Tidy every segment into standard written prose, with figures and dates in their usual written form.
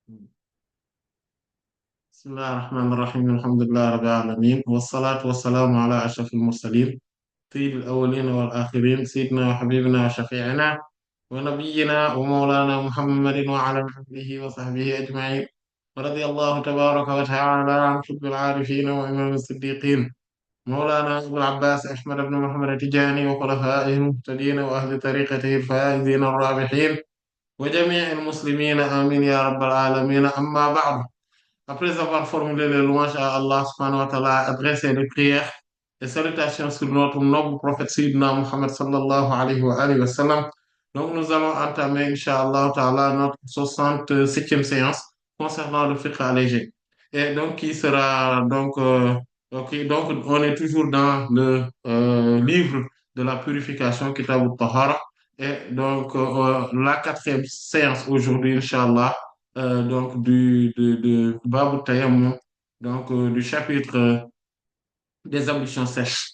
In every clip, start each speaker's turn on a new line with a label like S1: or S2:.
S1: بسم الله الرحمن الرحيم الحمد لله رب العالمين والصلاة والسلام على أشرف المرسلين سيد الأولين والآخرين سيدنا وحبيبنا وشفيعنا ونبينا ومولانا محمد وعلى آله وصحبه أجمعين ورضي الله تبارك وتعالى عن حب العارفين وإمام الصديقين مولانا أبو العباس أحمد بن محمد التجاني وخلفائه المهتدين وأهل طريقته الفائزين الرابحين وجميع المسلمين آمين يا رب العالمين أما بعد. Après avoir formulé les louanges à Allah subhanahu wa ta'ala, adressé les prières et salutations sur notre noble prophète Sayyidina Muhammad sallallahu alayhi wa alihi wa sallam. Donc, nous allons entamer, Inch'Allah ta'ala, notre 67e séance concernant le fiqh allégé. Et donc, qui sera donc, on est toujours dans le livre de la purification, Kitab al-Tahara. Et donc, la quatrième séance aujourd'hui, Inch'Allah, donc de Bab Tayammum, donc du chapitre des ablutions sèches.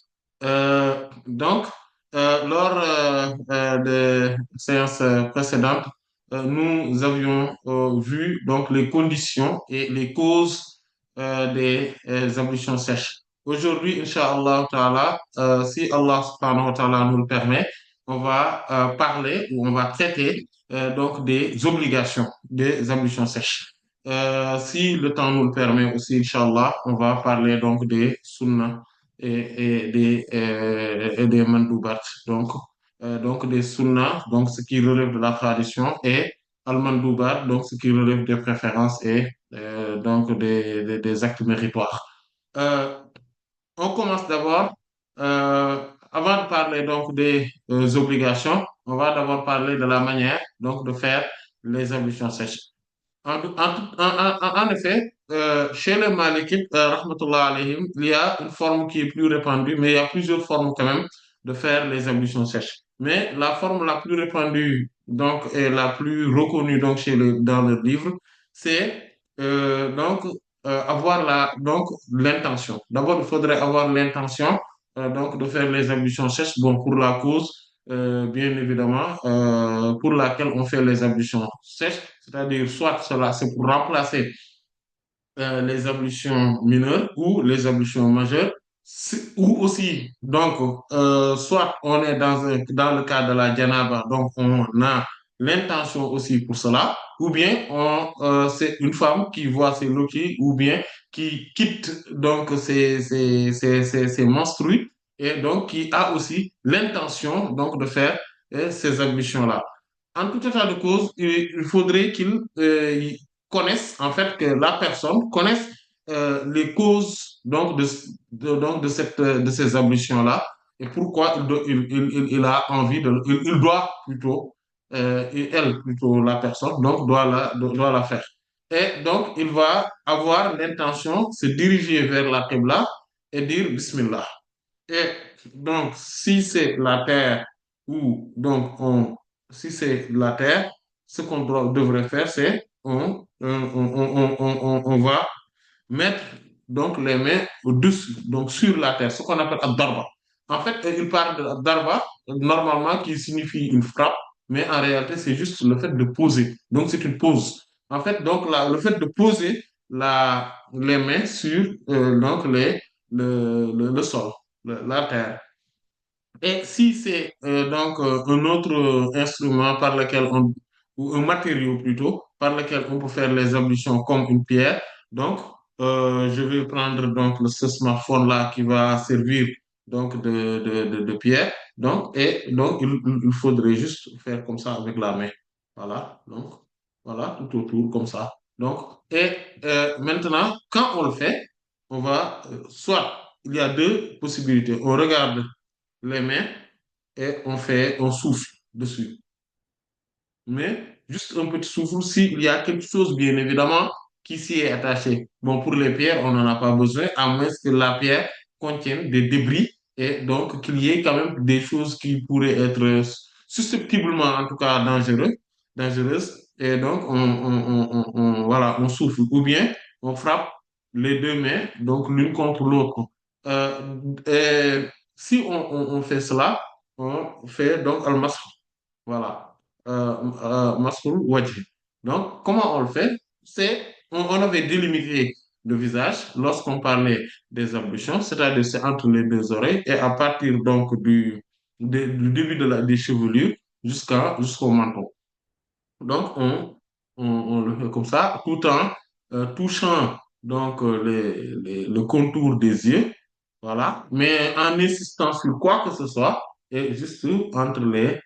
S1: Donc, lors des séances précédentes, nous avions vu donc les conditions et les causes des ablutions sèches. Aujourd'hui, Inch'Allah Ta'ala, si Allah subhanahu wa ta'ala nous le permet, on va parler ou on va traiter donc des obligations des ablutions sèches. Si le temps nous le permet aussi, Inch'Allah, on va parler donc des sunnah et des mandoubat. Donc des sunnah, donc ce qui relève de la tradition, et al-mandoubat, donc ce qui relève des préférences et donc des actes méritoires. Euh, on commence d'abord, avant de parler donc des obligations, on va d'abord parler de la manière donc de faire les ablutions sèches. En effet, chez les Malikites, rahmatullah alayhim, il y a une forme qui est plus répandue, mais il y a plusieurs formes quand même de faire les ablutions sèches. Mais la forme la plus répandue, donc, et la plus reconnue donc, dans le livre, c'est avoir donc l'intention. D'abord, il faudrait avoir l'intention donc, de faire les ablutions sèches, bon, pour la cause bien évidemment, pour laquelle on fait les ablutions sèches, c'est-à-dire soit cela, c'est pour remplacer les ablutions mineures ou les ablutions majeures, ou aussi, donc, soit on est dans le cas de la janaba, donc on a l'intention aussi pour cela, ou bien c'est une femme qui voit ses lotis, ou bien qui quitte donc ses menstrues, et donc qui a aussi l'intention donc de faire ces ablutions-là. En tout état de cause, il faudrait qu'il connaissent, en fait, que la personne connaisse les causes donc de ces ablutions-là et pourquoi il a envie il doit plutôt, et elle plutôt, la personne, donc doit la faire. Et donc, il va avoir l'intention de se diriger vers la Qibla et dire Bismillah. Et donc, si c'est la terre ou donc si c'est la terre, ce qu'on devrait faire, c'est on va mettre donc les mains au-dessus, donc sur la terre, ce qu'on appelle ad-darba. En fait, il parle de ad-darba, normalement, qui signifie une frappe, mais en réalité, c'est juste le fait de poser. Donc, c'est une pose. En fait, donc, le fait de poser les mains sur donc le sol, la terre. Et si c'est un autre instrument par lequel ou un matériau plutôt, par lequel on peut faire les ablutions comme une pierre, donc je vais prendre donc ce smartphone là qui va servir donc de pierre. Donc il faudrait juste faire comme ça avec la main. Voilà, donc voilà, tout autour comme ça. Donc, et maintenant, quand on le fait, on va soit il y a deux possibilités. On regarde les mains et on souffle dessus. Mais juste un petit souffle s'il y a quelque chose, bien évidemment, qui s'y est attaché. Bon, pour les pierres, on n'en a pas besoin, à moins que la pierre contienne des débris et donc qu'il y ait quand même des choses qui pourraient être susceptiblement, en tout cas, dangereuses. Et donc, voilà, on souffle. Ou bien, on frappe les deux mains, donc l'une contre l'autre. Et si on fait cela, on fait donc al-masr. Voilà. Masrul wajh. Donc, comment on le fait? on avait délimité le visage lorsqu'on parlait des ablutions, c'est-à-dire c'est entre les deux oreilles et à partir donc du début des chevelures jusqu'au menton. Donc, on le fait comme ça, tout en touchant donc le contour des yeux, voilà, mais en insistant sur quoi que ce soit, et juste entre le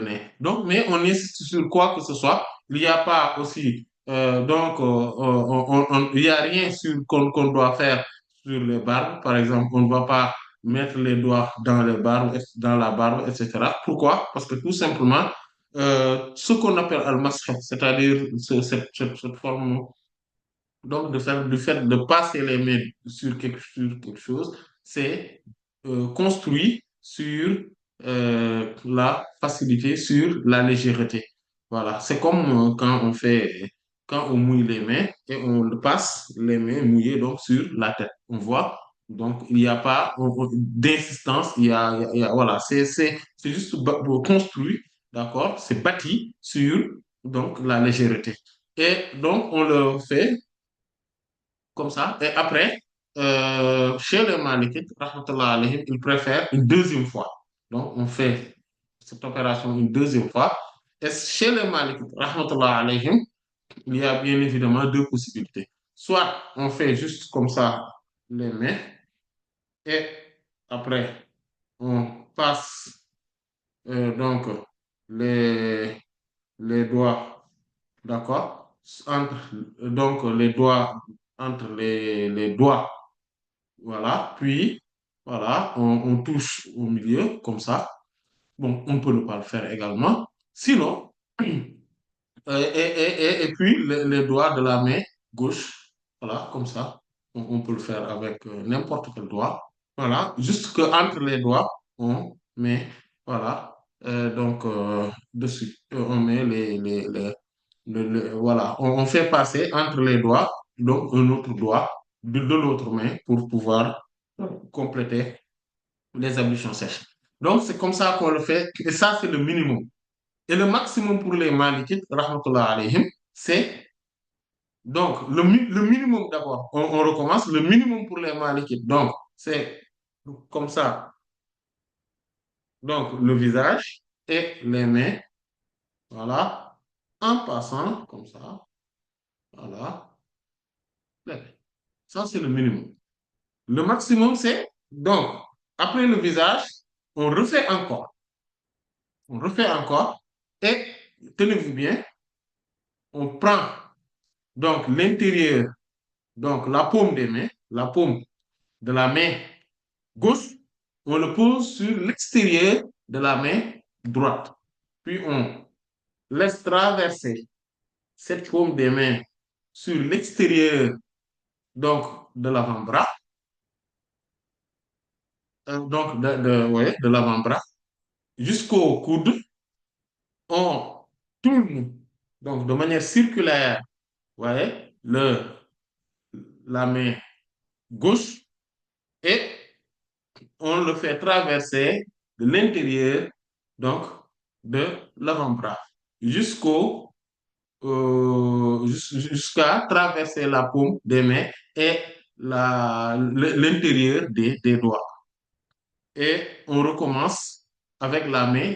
S1: nez. Donc, mais on insiste sur quoi que ce soit. Il n'y a pas aussi, il n'y a rien qu'on doit faire sur les barbes. Par exemple, on ne va pas mettre les doigts dans les barbes, dans la barbe, etc. Pourquoi? Parce que tout simplement, ce qu'on appelle al-masх, c'est-à-dire cette forme donc, du fait de passer les mains sur quelque chose, c'est construit sur la facilité, sur la légèreté. Voilà, c'est comme quand on mouille les mains et on le passe les mains mouillées donc sur la tête. On voit, donc il n'y a pas d'insistance, voilà, c'est juste construit, d'accord, c'est bâti sur donc la légèreté. Et donc, on le fait comme ça. Et après, chez les Malikites, rahmatullah alayhim, ils préfèrent une deuxième fois. Donc, on fait cette opération une deuxième fois. Et chez les Malikites, rahmatullah alayhim, il y a bien évidemment deux possibilités. Soit on fait juste comme ça les mains et après on passe donc les, les doigts, d'accord, donc les doigts entre les doigts. Voilà, puis voilà, on touche au milieu comme ça. Bon, on peut ne pas le faire également. Sinon, et puis les doigts de la main gauche, voilà, comme ça. On peut le faire avec n'importe quel doigt. Voilà, juste que entre les doigts, on met, voilà, dessus, on met voilà, on fait passer entre les doigts, donc un autre doigt de l'autre main pour pouvoir compléter les ablutions sèches. Donc, c'est comme ça qu'on le fait, et ça, c'est le minimum. Et le maximum pour les malikites, rahmatullah alayhim, c'est donc le minimum d'abord. On recommence, le minimum pour les malikites. Donc, c'est comme ça, donc le visage et les mains, voilà, en passant comme ça, voilà. Ça, c'est le minimum. Le maximum, c'est donc, après le visage, on refait encore. On refait encore. Et tenez-vous bien, on prend donc l'intérieur, donc la paume des mains, la paume de la main gauche, on le pose sur l'extérieur de la main droite. Puis on laisse traverser cette paume des mains sur l'extérieur donc de l'avant-bras, donc ouais, de l'avant-bras jusqu'au coude. On tourne donc de manière circulaire, vous voyez, la main gauche et on le fait traverser de l'intérieur donc de l'avant-bras jusqu'à traverser la paume des mains et l'intérieur des doigts. Et on recommence avec la main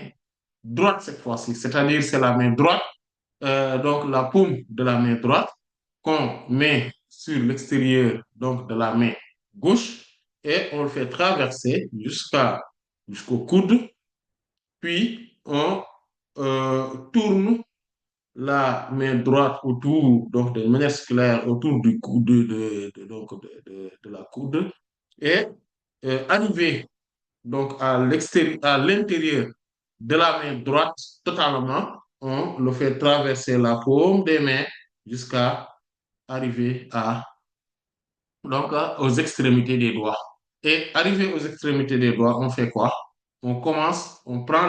S1: droite cette fois-ci, c'est-à-dire c'est la main droite, donc la paume de la main droite qu'on met sur l'extérieur donc de la main gauche et on le fait traverser jusqu'au coude, puis on tourne la main droite autour, donc de manière scalaire, autour du coude, de la coude, et arriver donc à l'extérieur, à l'intérieur de la main droite totalement, on le fait traverser la paume des mains jusqu'à arriver aux extrémités des doigts. Et arrivé aux extrémités des doigts, on fait quoi? On prend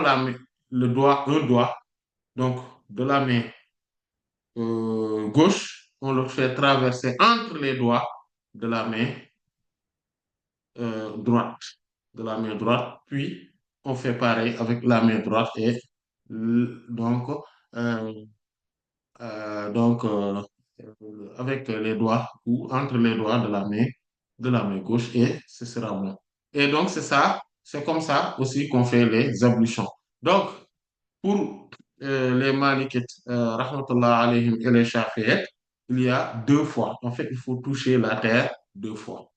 S1: un doigt, donc de la main gauche, on le fait traverser entre les doigts de la main droite, puis on fait pareil avec la main droite et donc, euh, donc avec les doigts ou entre les doigts de la main gauche et ce sera bon. Et donc, c'est ça, c'est comme ça aussi qu'on fait les ablutions. Donc, pour les Malikites, rahmatullah alayhim, et les Shafi'ites, il y a deux fois. En fait, il faut toucher la terre deux fois.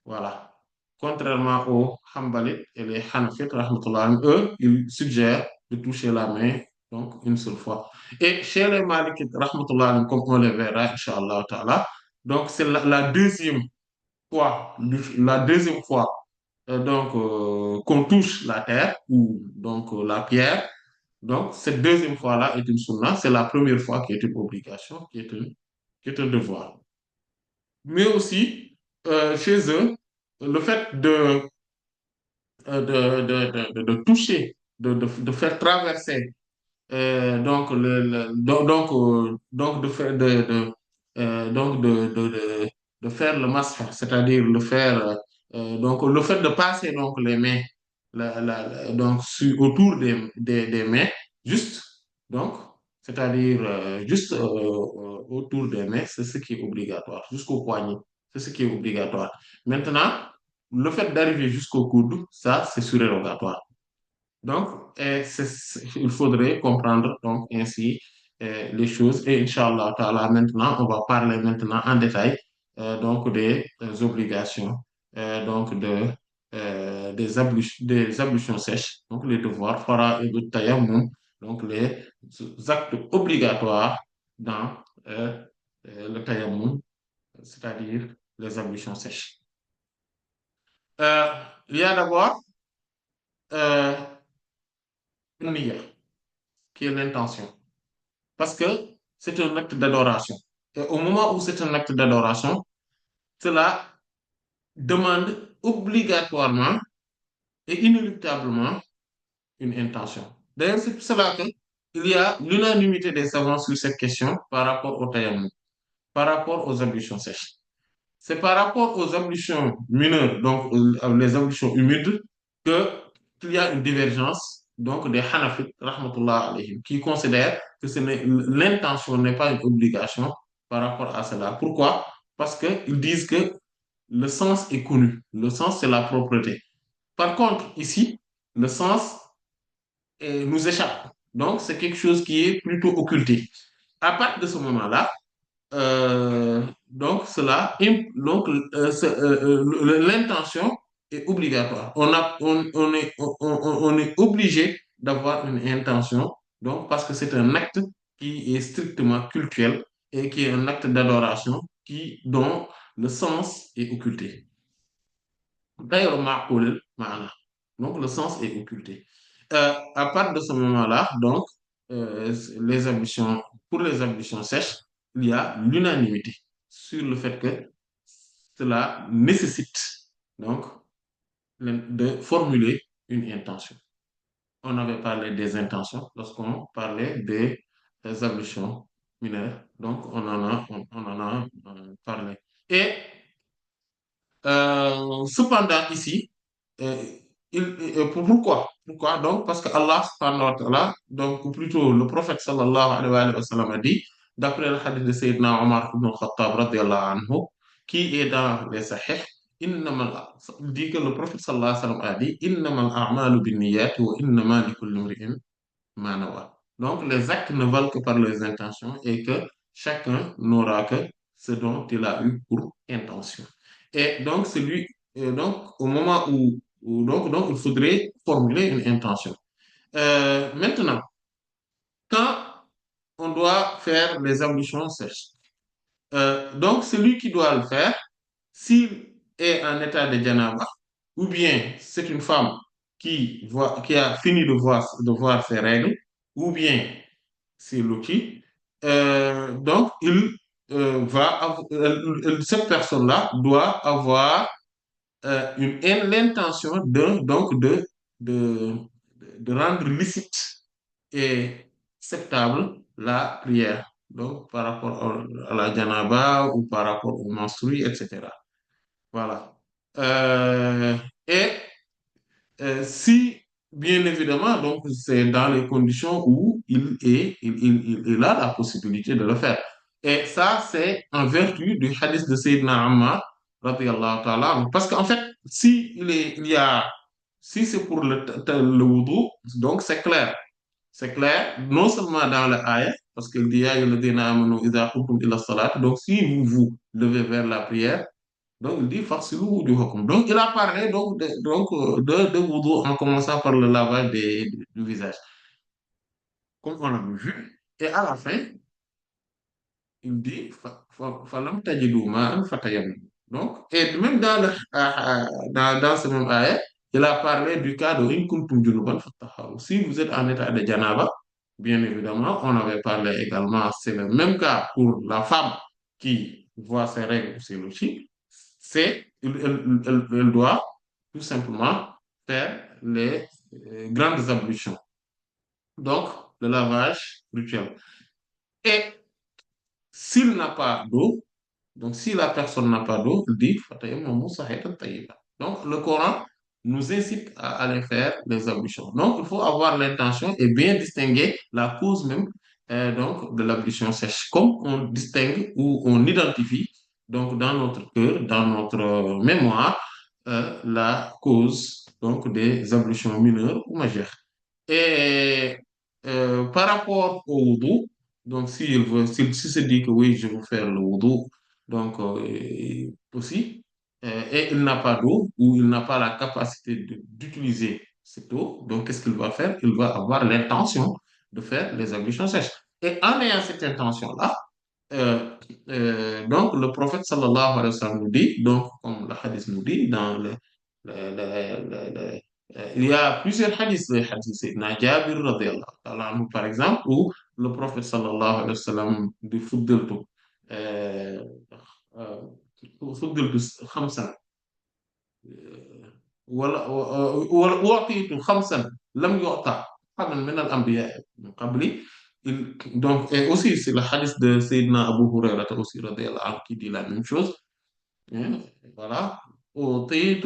S1: Voilà. Contrairement aux Hanbalites et les Hanafites, rahmatullah alayhim, eux, ils suggèrent de toucher la main donc une seule fois. Et chez les Malikites, rahmatullah alayhim, comme on le verra, Inch'Allah ta'ala, donc c'est la deuxième fois, la deuxième fois qu'on touche la terre ou donc la pierre. Donc, cette deuxième fois-là est une sunna. C'est la première fois qui est une obligation, qui est un devoir. Mais aussi, chez eux, le fait de toucher, de faire traverser donc, donc de faire de faire le masque, c'est-à-dire donc le fait de passer donc les mains donc autour des mains, juste donc c'est-à-dire juste autour des mains, c'est ce qui est obligatoire, jusqu'au poignet, c'est ce qui est obligatoire. Maintenant, le fait d'arriver jusqu'au coude, ça c'est surérogatoire. Donc, il faudrait comprendre donc ainsi les choses. Et Inch'Allah, ta'ala, maintenant, on va parler maintenant en détail donc des obligations, donc des ablutions sèches, donc les devoirs, fara et le tayammum, donc les actes obligatoires dans le tayammum, c'est-à-dire les ablutions sèches. Euh, il y a d'abord euh, une niyya, qui est l'intention. Parce que c'est un acte d'adoration. Et au moment où c'est un acte d'adoration, cela demande obligatoirement et inéluctablement une intention. D'ailleurs, c'est pour cela qu'il y a l'unanimité des savants sur cette question par rapport au tayammum, par rapport aux ablutions sèches. C'est par rapport aux ablutions mineures, donc les ablutions humides, que qu'il y a une divergence donc des Hanafites, rahmatullah alayhim, qui considèrent que l'intention n'est pas une obligation par rapport à cela. Pourquoi? Parce qu'ils disent que le sens est connu. Le sens, c'est la propreté. Par contre, ici, le sens nous échappe. Donc, c'est quelque chose qui est plutôt occulté. À partir de ce moment-là, donc, l'intention est obligatoire. On est obligé d'avoir une intention, donc, parce que c'est un acte qui est strictement cultuel et qui est un acte d'adoration dont le sens est occulté. D'ailleurs, donc, le sens est occulté. À partir de ce moment-là, donc, les ambitions, pour les ambitions sèches, il y a l'unanimité sur le fait que cela nécessite donc de formuler une intention. On avait parlé des intentions lorsqu'on parlait des ablutions mineures, donc on en a parlé. Et cependant, ici, euh, pourquoi? Pourquoi? Donc, parce que Allah, subhanahu wa ta'ala, donc, ou plutôt le prophète sallallahu alayhi wa sallam a dit, d'après le hadith de Sayyidina Omar ibn al-Khattab, radiyallahu anhu, qui est dans les Sahih, il dit que le prophète sallallahu alayhi wa sallam a dit, innamal a'malu binniyati wa innama likulli imri'in ma nawa. Donc, les actes ne valent que par les intentions et que chacun n'aura que ce dont il a eu pour intention. Et donc, donc au moment donc, il faudrait formuler une intention. Maintenant, quand on doit faire les ablutions sèches, donc celui qui doit le faire, s'il est en état de janaba, ou bien c'est une femme qui a fini de voir ses règles, ou bien c'est Loki, donc cette personne-là doit avoir l'intention de, de rendre licite et acceptable la prière. Donc, par rapport à la janaba ou par rapport au menstru, etc. Voilà. Euh, et si, bien évidemment, donc c'est dans les conditions où il a la possibilité de le faire. Et ça, c'est en vertu du hadith de Sayyidina Ammar, radiyallahu ta'ala anhu. Parce qu'en fait, si c'est pour le wudu, donc c'est clair. C'est clair, non seulement dans le ayat, parce qu'il dit, Ya ayyuhalladhina amanu idha qumtum ila salat. Donc, si vous vous levez vers la prière, donc il dit, faghsilu wujuhakum. Donc, il a parlé de wudu en commençant par le lavage du visage, comme on l'a vu. Et à la fin, il dit falam tajidu ma'an fatayammamu. Donc, et même dans ce même ayat, il a parlé du cas de in kuntum junuban fattaharu. Si vous êtes en état de janaba, bien évidemment, on avait parlé également, c'est le même cas pour la femme qui voit ses règles c'est le chi, elle doit tout simplement faire les grandes ablutions. Donc, le lavage rituel. Et s'il n'a pas d'eau, donc, si la personne n'a pas d'eau, il dit fatayammamu sa'idan tayyiban. Donc, le Coran nous incite à aller faire les ablutions. Donc, il faut avoir l'intention et bien distinguer la cause même donc, de l'ablution sèche, comme on distingue ou on identifie donc, dans notre cœur, dans notre mémoire, la cause donc, des ablutions mineures ou majeures. Et par rapport au wudu, donc s'il se dit que oui, je veux faire le wudu, donc aussi, et il n'a pas d'eau ou il n'a pas la capacité d'utiliser cette eau, donc qu'est-ce qu'il va faire? Il va avoir l'intention de faire les ablutions sèches. Et en ayant cette intention-là, euh, donc le prophète sallallahu alayhi wa sallam nous dit, donc comme le hadith nous dit, il y a plusieurs hadiths, les hadiths Sayyidina Jabir radiyallahu ta'ala anhu, par exemple, où le prophète sallallahu alayhi wa sallam dit fuddiltu euh, euh, fuddiltu khamsan وأعطيت خمسا لم يعطى أحد من الأنبياء من قبلي. Donc, et aussi, c'est le hadith de Sayyidina Abu Hurairah aussi, radiyallahu anhu, qui dit la même chose. Hein, voilà. أعطيت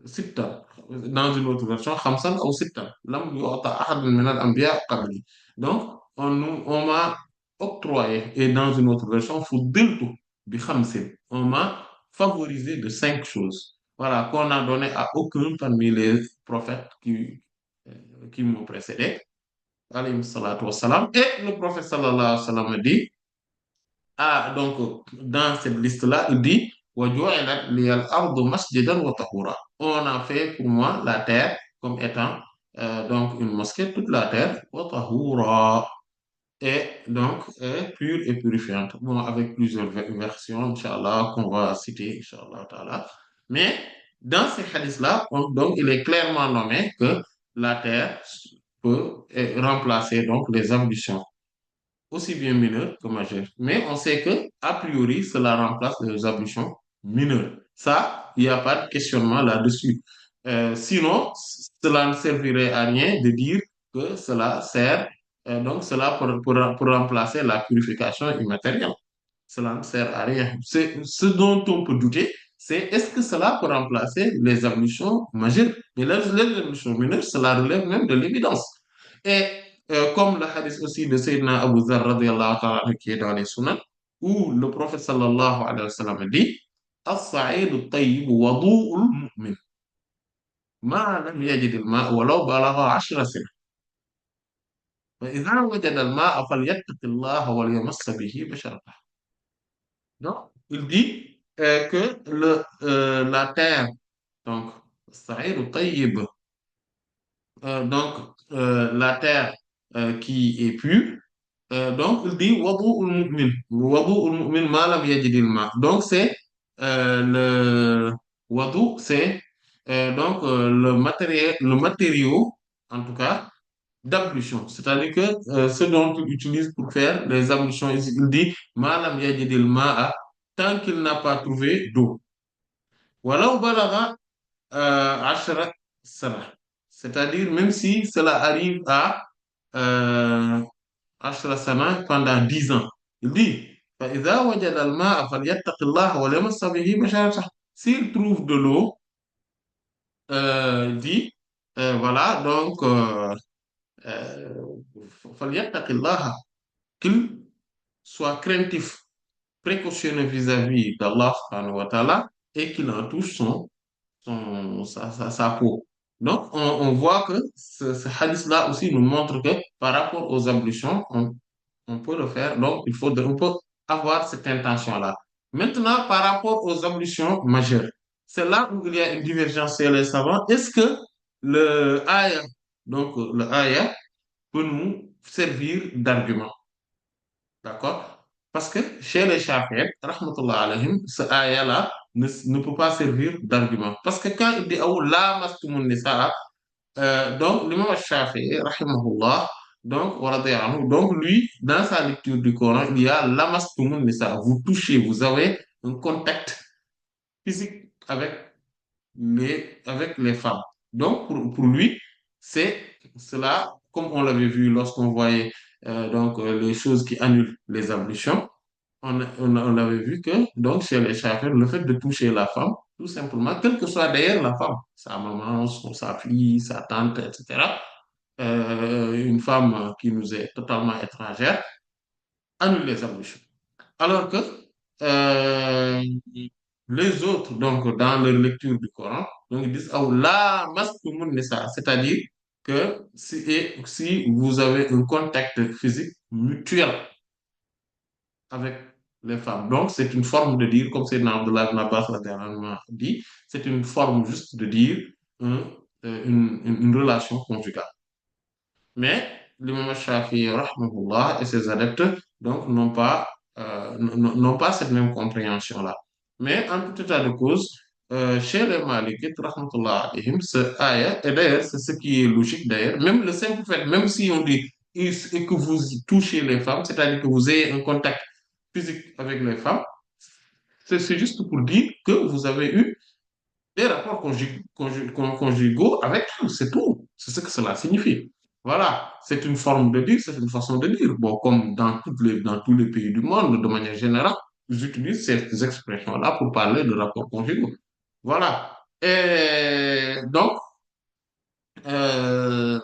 S1: ستة. Dans une autre version, خمسا أو ستة لم يعطى أحد من الأنبياء قبلي. Donc, on m'a octroyé, et dans une autre version, فضلت بخمس. On m'a favorisé de cinq choses. Voilà, qu'on n'a donné à aucun parmi les prophètes qui m'ont précédé. Alayhi salatu wassalam. Et le prophète sallallahu alayhi wa sallam dit, ah, donc, dans cette liste-là, il dit, وَجُعِلَتْ لِيَ الْأَرْضُ مَسْجِدًا وَطَهُورًا. On a fait pour moi la terre comme étant donc une mosquée, toute la terre, وَطَهُورًا. Et donc, est pure et purifiante. Bon, avec plusieurs versions, Inch'Allah, qu'on va citer, Inch'Allah, ta'ala. Mais dans ces hadiths-là, donc, il est clairement nommé que la terre peut remplacer donc les ambitions aussi bien mineures que majeures. Mais on sait que, a priori, cela remplace les ablutions mineures. Ça, il n'y a pas de questionnement là-dessus. Sinon, cela ne servirait à rien de dire que cela sert, donc cela pour remplacer la purification immatérielle. Cela ne sert à rien. Ce dont on peut douter, c'est est-ce que cela peut remplacer les ablutions majeures? Mais les ablutions mineures, cela relève même de l'évidence. Et comme le hadith aussi de Sayyidina Abu Dharr radiyallahu ta'ala anhu qui est dans les sunnah, où le prophète sallallahu alayhi wa sallam dit الصعيد الطيب وضوء المؤمن ما لم يجد الماء ولو بلغ 10 سنين فإذا وجد الماء فليتق الله وليمس به بشرته. Donc, il dit que la terre, donc, الصعيد الطيب, donc la terre qui est pure, donc il dit wadu'ul mu'min ma lam yajidil ma. Donc c'est le wadu, c'est donc le matériau, en tout cas, d'ablution. C'est-à-dire que ce dont il utilise pour faire les ablutions, il dit ma lam yajidil ma'a, tant qu'il n'a pas trouvé d'eau. Walaw balagha ashra sana. C'est-à-dire, même si cela arrive à euh, ashra sana pendant 10 ans. Il dit, فإذا وجد الماء فليتق الله وليمس به بشرته. S'il trouve de l'eau, il dit, voilà, donc, فليتق الله, qu'il soit craintif, précautionneux vis-à-vis d'Allah subhanahu wa ta'ala et qu'il en touche sa peau. Donc, on voit que ce hadith-là aussi nous montre que par rapport aux ablutions, on peut le faire. Donc, on peut avoir cette intention-là. Maintenant, par rapport aux ablutions majeures, c'est là où il y a une divergence chez les savants. Est-ce que le ayah, donc le ayah, peut nous servir d'argument? D'accord? Parce que chez les Shafi'ites, rahmatullah alayhim, ce ayah-là ne peut pas servir d'argument. Parce que quand il dit « Aou la mastumun nisa », donc l'imam Shafi'i, rahimahullah, donc, wa radiya anhu, donc lui, dans sa lecture du Coran, il y a « la mastumun nisa », vous touchez, vous avez un contact physique avec les femmes. Donc, pour lui, c'est cela, comme on l'avait vu lorsqu'on voyait les choses qui annulent les ablutions, on avait vu que, donc, chez les Chafites, le fait de toucher la femme, tout simplement, quelle que soit d'ailleurs la femme, sa maman, sa fille, sa tante, etc., une femme qui nous est totalement étrangère, annule les ablutions. Alors que euh, les autres, donc, dans leur lecture du Coran, donc, ils disent, ah, la mastumun nisa, c'est-à-dire que si vous avez un contact physique mutuel avec les femmes. Donc, c'est une forme de dire, comme c'est dans Abdullah ibn Abbas a dit, c'est une forme juste de dire une relation conjugale. Mais l'imam Shafi'i, rahmahullah, et ses adeptes, donc, n'ont pas cette même compréhension-là. Mais en tout état de cause, chez les Malikites, rahmatullah alayhim, ce ayah, et d'ailleurs, c'est ce qui est logique d'ailleurs, même le simple fait, même si on dit et que vous touchez les femmes, c'est-à-dire que vous ayez un contact physique avec les femmes, c'est juste pour dire que vous avez eu des rapports conjugaux avec eux, c'est tout. C'est ce que cela signifie. Voilà, c'est une forme de dire, c'est une façon de dire. Bon, comme dans tous les pays du monde, de manière générale, ils utilisent ces expressions-là pour parler de rapports conjugaux. Voilà. Et donc, euh,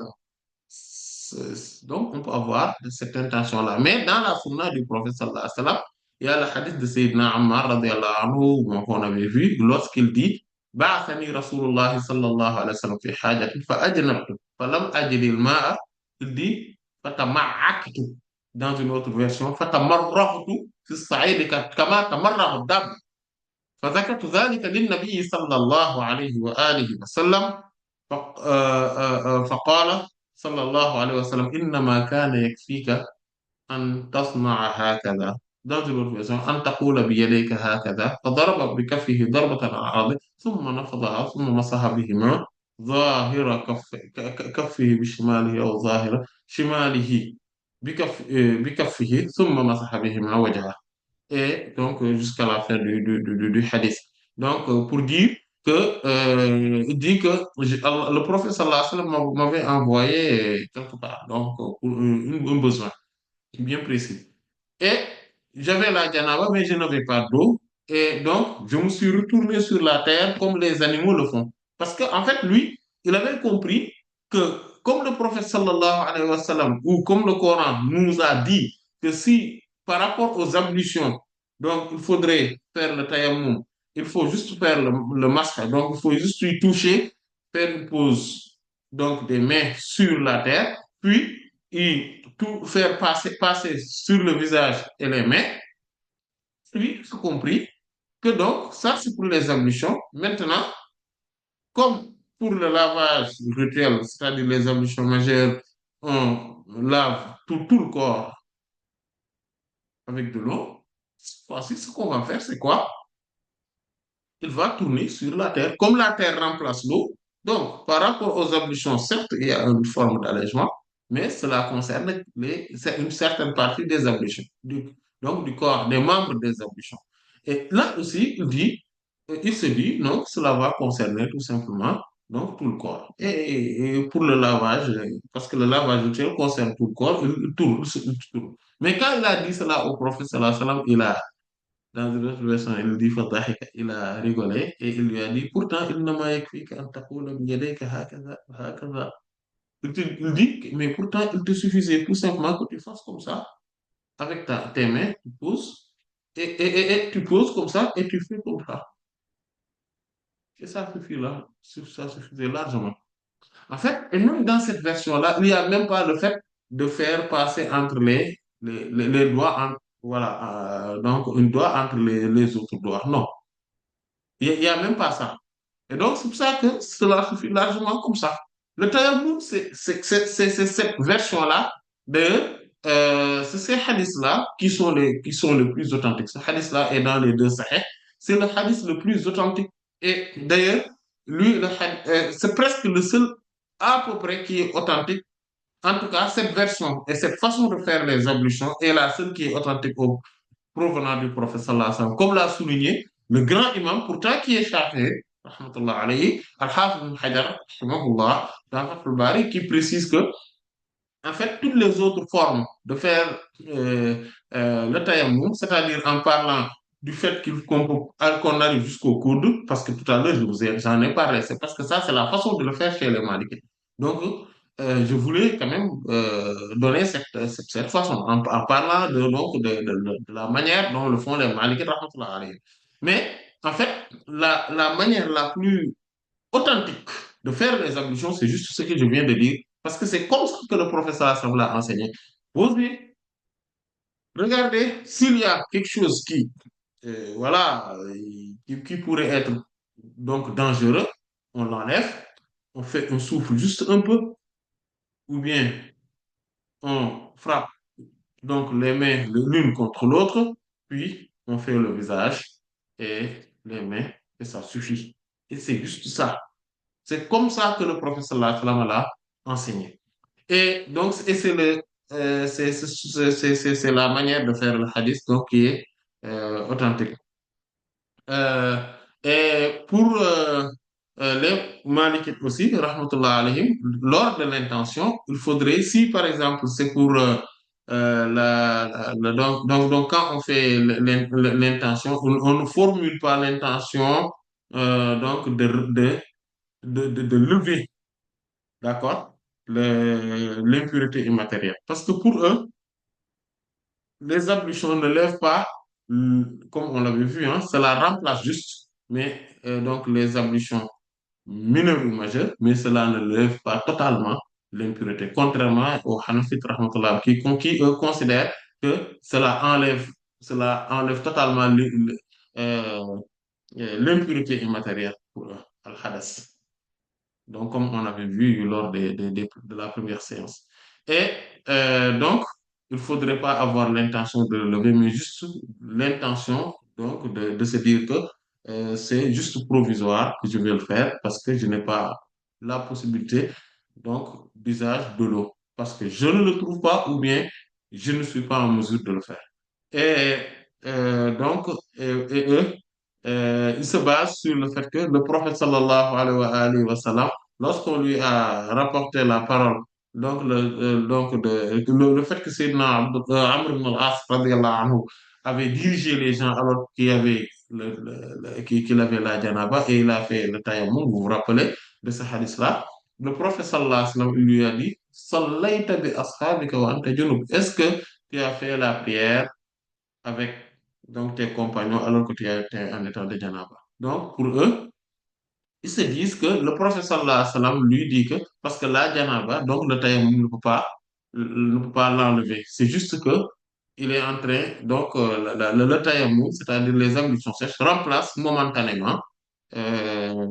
S1: donc, on peut avoir cette intention-là. Mais dans la sunna du prophète sallallahu alayhi wa sallam, il y a le hadith de Sayyidina Ammar radiallahu anhu, qu'on avait vu, lorsqu'il dit بعثني رسول الله صلى الله عليه وسلم في حاجة فأجنبت فلم أجد الماء, il dit فتمعكت dans une autre version فتمرغت في الصعيد كما تمرغ الدم فذكرت ذلك للنبي صلى الله عليه وآله وسلم فقال صلى الله عليه وسلم إنما كان يكفيك أن تصنع هكذا dans une autre version أن تقول بيديك هكذا فضرب بكفه ضربة على الأرض ثم نفضها ثم مسح بهما ظاهر كفه بشماله أو ظاهر شماله بكفه ثم مسح بهما وجهه et donc jusqu'à la fin du hadith. Donc, pour dire que, il dit que le prophète sallallahu alayhi wa sallam m'avait envoyé quelque part, donc pour un besoin bien précis. Et j'avais la janaba, mais je n'avais pas d'eau. Et donc, je me suis retourné sur la terre comme les animaux le font. Parce qu'en fait, lui, il avait compris que, comme le prophète sallallahu alayhi wa sallam, ou comme le Coran nous a dit que si, par rapport aux ablutions, donc il faudrait faire le tayammum, il faut juste faire le masque, donc il faut juste y toucher, faire une pause, donc des mains sur la terre, puis et tout faire passer sur le visage et les mains, lui, j'ai compris que donc, ça, c'est pour les ablutions. Maintenant, comme pour le lavage rituel, c'est-à-dire les ablutions majeures, on lave tout le corps avec de l'eau, voici ce qu'on va faire, c'est quoi? Il va tourner sur la terre. Comme la terre remplace l'eau, donc par rapport aux ablutions, certes, il y a une forme d'allègement, mais cela concerne c'est une certaine partie des ablutions, donc du corps, des membres des ablutions. Et là aussi, il se dit, non, cela va concerner tout simplement donc tout le corps. Et pour le lavage, parce que le lavage rituel concerne tout le corps, il tourne. Mais quand il a dit cela au prophète, sallallahu alayhi wa sallam, dans une autre version, il dit فضحك, il a rigolé et il lui a dit pourtant إنما يكفيك أن تقول بيديك هكذا هكذا. Il dit mais pourtant il te suffisait tout simplement que tu fasses comme ça avec tes mains, tu poses, et tu poses comme ça, et tu fais comme ça. Et ça suffit là, ça suffisait largement. En fait, et même dans cette version-là, il n'y a même pas le fait de faire passer entre les doigts, voilà, donc un doigt entre les autres doigts. Non, il y a même pas ça. Et donc, c'est pour ça que cela suffit largement comme ça. Le tayammum, c'est cette version-là c'est ces hadiths-là qui sont les plus authentiques. Ce hadith-là est dans les deux sahih. C'est le hadith le plus authentique. Et d'ailleurs, lui, c'est presque le seul à peu près qui est authentique. En tout cas, cette version et cette façon de faire les ablutions est la seule qui est authentique provenant du prophète sallallahu alayhi wa sallam. Comme l'a souligné le grand imam, pourtant qui est Shafi'i, rahmatullah alayhi, Al-Hafiz ibn Hajar, rahimahullah, dans Fath al-Bari, qui précise que en fait, toutes les autres formes de faire le tayammum, c'est-à-dire en parlant du fait qu'on arrive jusqu'au coude, parce que tout à l'heure, j'en ai parlé, c'est parce que ça, c'est la façon de le faire chez les Malikites. Donc, je voulais quand même donner cette façon, en parlant de la manière dont le font les Malikites, rahmatullah alayhi. Mais, en fait, la manière la plus authentique de faire les ablutions, c'est juste ce que je viens de dire, parce que c'est comme ça que le professeur Assemble a enseigné. Aujourd'hui, regardez, s'il y a quelque chose voilà, qui pourrait être donc dangereux, on l'enlève, on souffle juste un peu, ou bien on frappe donc les mains l'une contre l'autre, puis on fait le visage et les mains, et ça suffit. Et c'est juste ça. C'est comme ça que le professeur l'a enseigné. Et donc, c'est la manière de faire le hadith donc, qui est authentique. Euh, et pour les Malikites aussi, rahmatullah alayhim, lors de l'intention, il faudrait, si par exemple c'est pour donc, quand on fait l'intention, on ne formule pas l'intention donc de lever, d'accord, l'impurité immatérielle. Parce que pour eux, les ablutions ne lèvent pas, comme on l'avait vu, hein, cela remplace juste, mais donc les ablutions mineures ou majeures, mais cela ne lève pas totalement l'impureté, contrairement aux Hanafites, rahmatullah, qui eux, considèrent que cela enlève totalement euh, l'impurité immatérielle pour eux, al-hadas. Donc, comme on avait vu lors de la première séance. Et donc, il ne faudrait pas avoir l'intention de le lever, mais juste l'intention donc, de se dire que c'est juste provisoire que je vais le faire parce que je n'ai pas la possibilité donc d'usage de l'eau. Parce que je ne le trouve pas ou bien je ne suis pas en mesure de le faire. Et donc, eux, il se base sur le fait que le prophète sallallahu alayhi wa sallam, lorsqu'on lui a rapporté la parole, donc le fait que Sayyidina Amr ibn al-As radiyallahu anhu avait dirigé les gens alors qu'il avait la janaba et il a fait le tayammum, vous vous rappelez de ce hadith-là, le prophète sallallahu alayhi wa sallam il lui a dit, Sallayta bi ashabika wa anta junub. Est-ce que tu as fait la prière avec donc tes compagnons alors que tu es en état de janaba. Donc, pour eux, ils se disent que le prophète sallallahu alayhi wa sallam lui dit que parce que la janaba, donc le tayammum ne peut pas l'enlever. C'est juste que il est en train, donc le tayammum, c'est-à-dire les ablutions sèches, remplace momentanément, euh,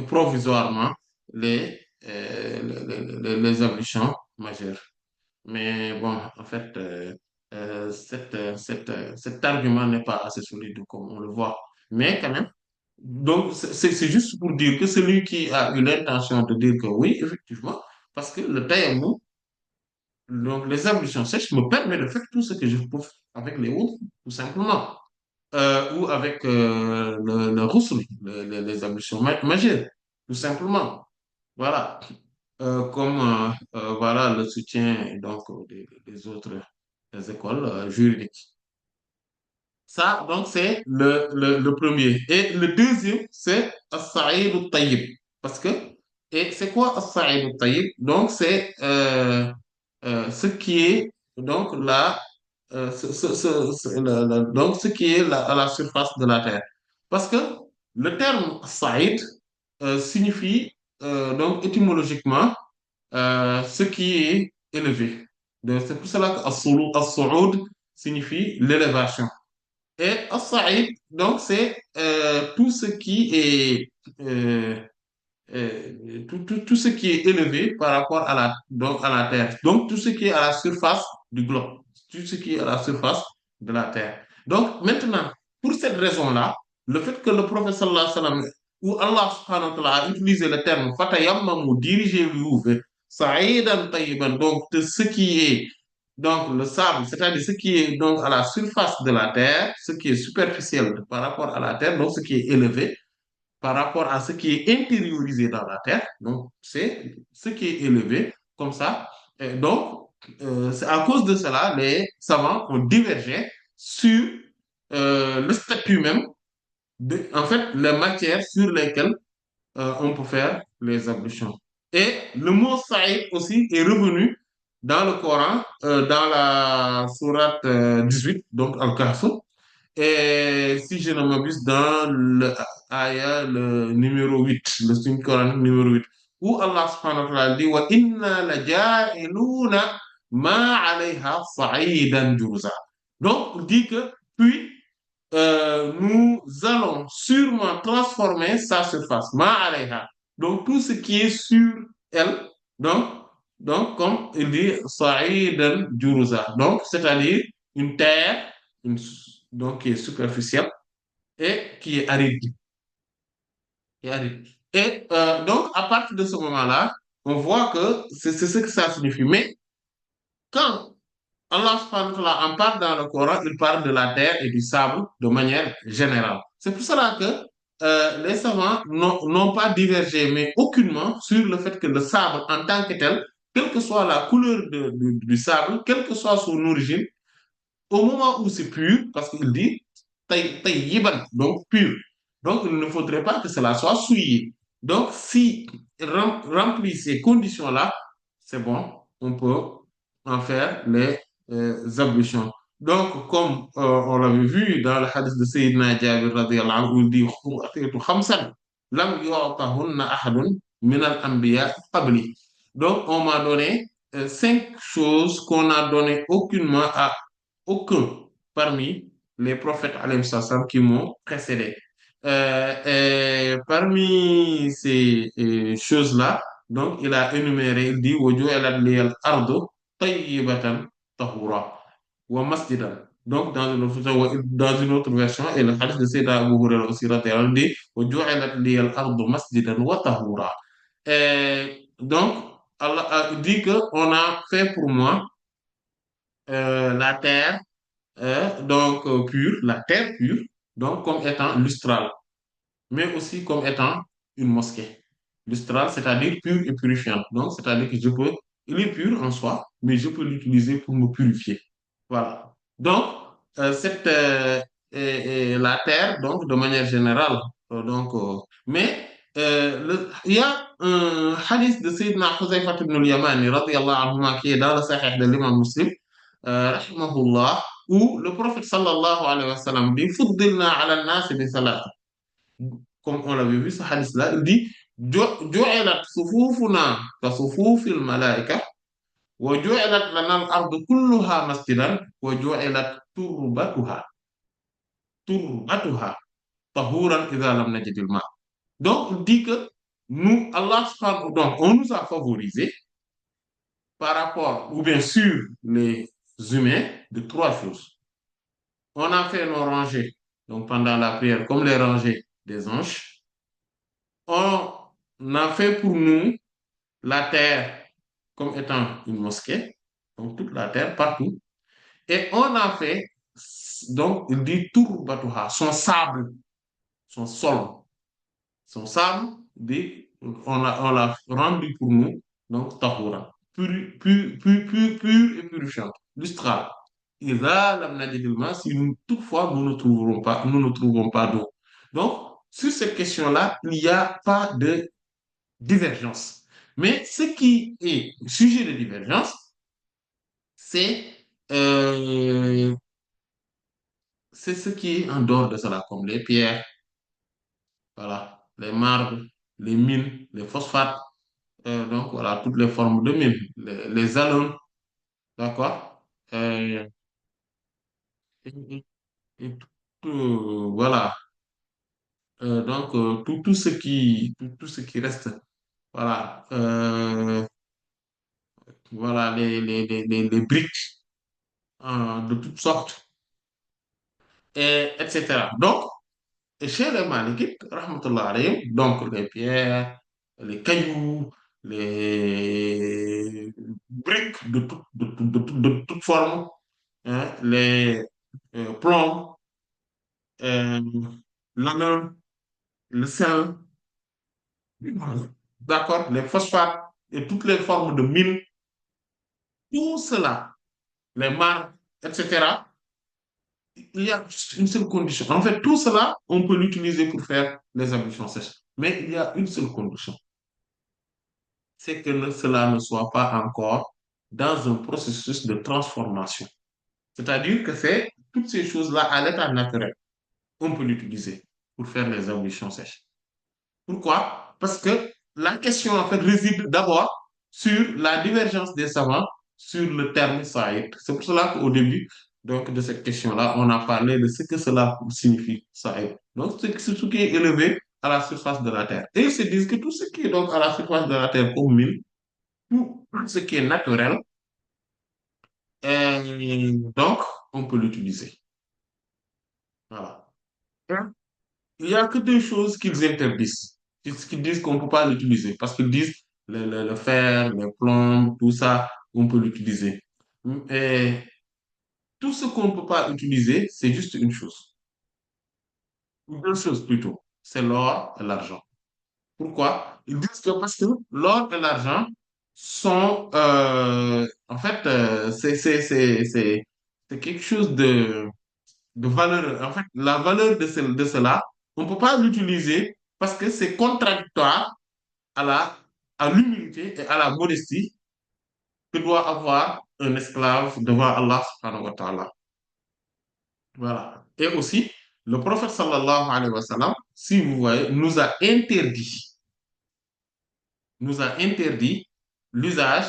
S1: provisoirement, les ablutions majeures. Mais bon, en fait, cet argument n'est pas assez solide comme on le voit. Mais quand même, donc c'est juste pour dire que celui qui a eu l'intention de dire que oui, effectivement, parce que le tayammum, donc les ablutions sèches me permettent de faire tout ce que je peux faire avec les autres, tout simplement. Ou avec le ghusl, les ablutions majeures, tout simplement. Voilà. Comme voilà le soutien donc des autres écoles juridiques. Ça, donc, c'est le premier. Et le deuxième, c'est As-Sa'id al-Tayyib. Parce que, et c'est quoi As-Sa'id al-Tayyib? Donc, c'est ce qui est, donc, là, donc ce qui est à la surface de la terre. Parce que le terme Saïd signifie donc étymologiquement ce qui est élevé. Donc, c'est pour cela que As-Su'ud signifie l'élévation. Et As-Sa'id, donc, c'est tout ce qui est tout ce qui est élevé par rapport à donc, à la terre. Donc, tout ce qui est à la surface du globe, tout ce qui est à la surface de la terre. Donc, maintenant, pour cette raison-là, le fait que le prophète sallallahu alayhi wa sallam, ou Allah subhanahu wa ta'ala a utilisé le terme fatayammamu, dirigez-vous vers sa'idan tayyiban, donc de ce qui est donc le sable, c'est-à-dire ce qui est donc à la surface de la terre, ce qui est superficiel par rapport à la terre, donc ce qui est élevé, par rapport à ce qui est intériorisé dans la terre. Donc, c'est ce qui est élevé comme ça. Et donc, c'est à cause de cela, les savants ont divergé sur le statut même, en fait, les matières sur lesquelles on peut faire les ablutions. Et le mot saïd aussi est revenu dans le Coran, dans la sourate 18, donc Al-Kahf, et si je ne m'abuse, dans le ayah le numéro 8, le signe coranique numéro 8, où Allah subhanahu wa ta'ala dit wa inna la ja'iluna ma alayha sa'idan juruza. Donc, il dit que puis nous allons sûrement transformer sa surface, ma alayha. Donc, tout ce qui est sur elle, donc, comme il dit, sa'idan juruza. Donc, c'est-à-dire une terre, une donc qui est superficielle et qui est aride. Et, aride. Et donc, à partir de ce moment-là, on voit que c'est ce que ça signifie. Mais quand Allah subhanahu wa ta'ala en parle dans le Coran, il parle de la terre et du sable de manière générale. C'est pour cela que les savants n'ont pas divergé, mais aucunement, sur le fait que le sable en tant que tel, quelle que soit la couleur du sable, quelle que soit son origine, au moment où c'est pur, parce qu'il dit tayyiban, donc pur. Donc, il ne faudrait pas que cela soit souillé. Donc, si remplit ces conditions-là, c'est bon, on peut en faire les ablutions. Donc, comme on l'avait vu dans le hadith de Sayyidina Jabir radiyallahu anhu, il dit khamsan lam yu'tahunna ahadun min al-anbiya qabli. Donc, on m'a donné 5 choses qu'on n'a donné aucunement à aucun parmi les prophètes alayhi salam qui m'ont précédé. Et parmi ces choses-là, donc il a énuméré, il dit وَجُعِلَتْ لِيَ الْأَرْضُ طَيِّبَةً طَهُورًا وَمَسْجِدًا. Donc dans une autre version, et le hadith de Sayyidina Abu Hurairah aussi, il dit وَجُعِلَتْ لِيَ الْأَرْضُ مَسْجِدًا وَطَهُورًا. Et donc, Allah dit que on a fait pour moi la terre donc pure, la terre pure, donc comme étant lustrale, mais aussi comme étant une mosquée. Lustrale, c'est-à-dire pure et purifiante. Donc, c'est-à-dire que il est pur en soi, mais je peux l'utiliser pour me purifier. Voilà. Donc, la terre, donc, de manière générale, mais il y a un hadith de Sayyidina Huzayfa ibn al-Yamani, radiyallahu anhu, qui est dans le Sahih de l'imam Muslim, rahimahullah, où le prophète sallallahu alayhi wa sallam dit Fuddilna ala nasi bi salat. Comme on l'avait vu, ce hadith-là, il dit Ju'ilat sufufuna ka sufufil malaika wa ju'ilat lana al-ardu kulluha masjidan wa ju'ilat turbatuha tahuran idha lam najidil ma. Donc, il dit que nous, Allah subhanahu donc, on nous a favorisé par rapport, ou bien sur les humains, de 3 choses. On a fait nos rangées, donc pendant la prière, comme les rangées des anges. On a fait pour nous la terre comme étant une mosquée, donc toute la terre, partout. Et on a fait, donc il dit Turbatuha, son sol, son sable, on l'a rendu pour nous, donc Tahura, pur et purifiant, lustral. إذا لم نجد الماء, si toutefois nous ne trouvons pas d'eau. Donc, sur cette question-là, il n'y a pas de divergence. Mais ce qui est sujet de divergence, c'est Euh, c'est ce qui est en dehors de cela, comme les pierres, voilà, les marbres, les mines, les phosphates, donc voilà, toutes les formes de mines, les alums, d'accord? Euh, et, et tout, voilà. Donc tout ce qui reste, voilà, voilà les briques de toutes sortes, etc. Donc, chez les Malikites, rahmatullah alayhim, donc les pierres, les cailloux, les briques de toute forme, hein, les plombs, euh, l'amel, le sel, d'accord, les phosphates et toutes les formes de mines, tout cela, les marques, etc., il y a une seule condition. En fait, tout cela, on peut l'utiliser pour faire les ablutions sèches. Mais il y a une seule condition, c'est que cela ne soit pas encore dans un processus de transformation. C'est-à-dire que c'est toutes ces choses-là à l'état naturel. On peut l'utiliser pour faire les ablutions sèches. Pourquoi? Parce que la question, en fait, réside d'abord sur la divergence des savants sur le terme saïd. C'est pour cela qu'au début donc, de cette question-là, on a parlé de ce que cela signifie, saïd. Donc, c'est ce qui est élevé à la surface de la Terre. Et ils se disent que tout ce qui est donc à la surface de la Terre comme mille, tout ce qui est naturel, donc, on peut l'utiliser. Voilà. Il n'y a que deux choses qu'ils interdisent. Qu'ils disent qu'on ne peut pas l'utiliser. Parce qu'ils disent le fer, le plomb, tout ça, on peut l'utiliser. Et tout ce qu'on ne peut pas utiliser, c'est juste une chose. Deux choses plutôt. C'est l'or et l'argent. Pourquoi? Ils disent que parce que l'or et l'argent sont, en fait, c'est quelque chose de valeur. En fait, la valeur de cela, on ne peut pas l'utiliser parce que c'est contradictoire à à l'humilité et à la modestie que doit avoir un esclave devant Allah subhanahu wa ta'ala. Voilà. Et aussi, le prophète sallallahu alayhi wa sallam, si vous voyez, nous a interdit l'usage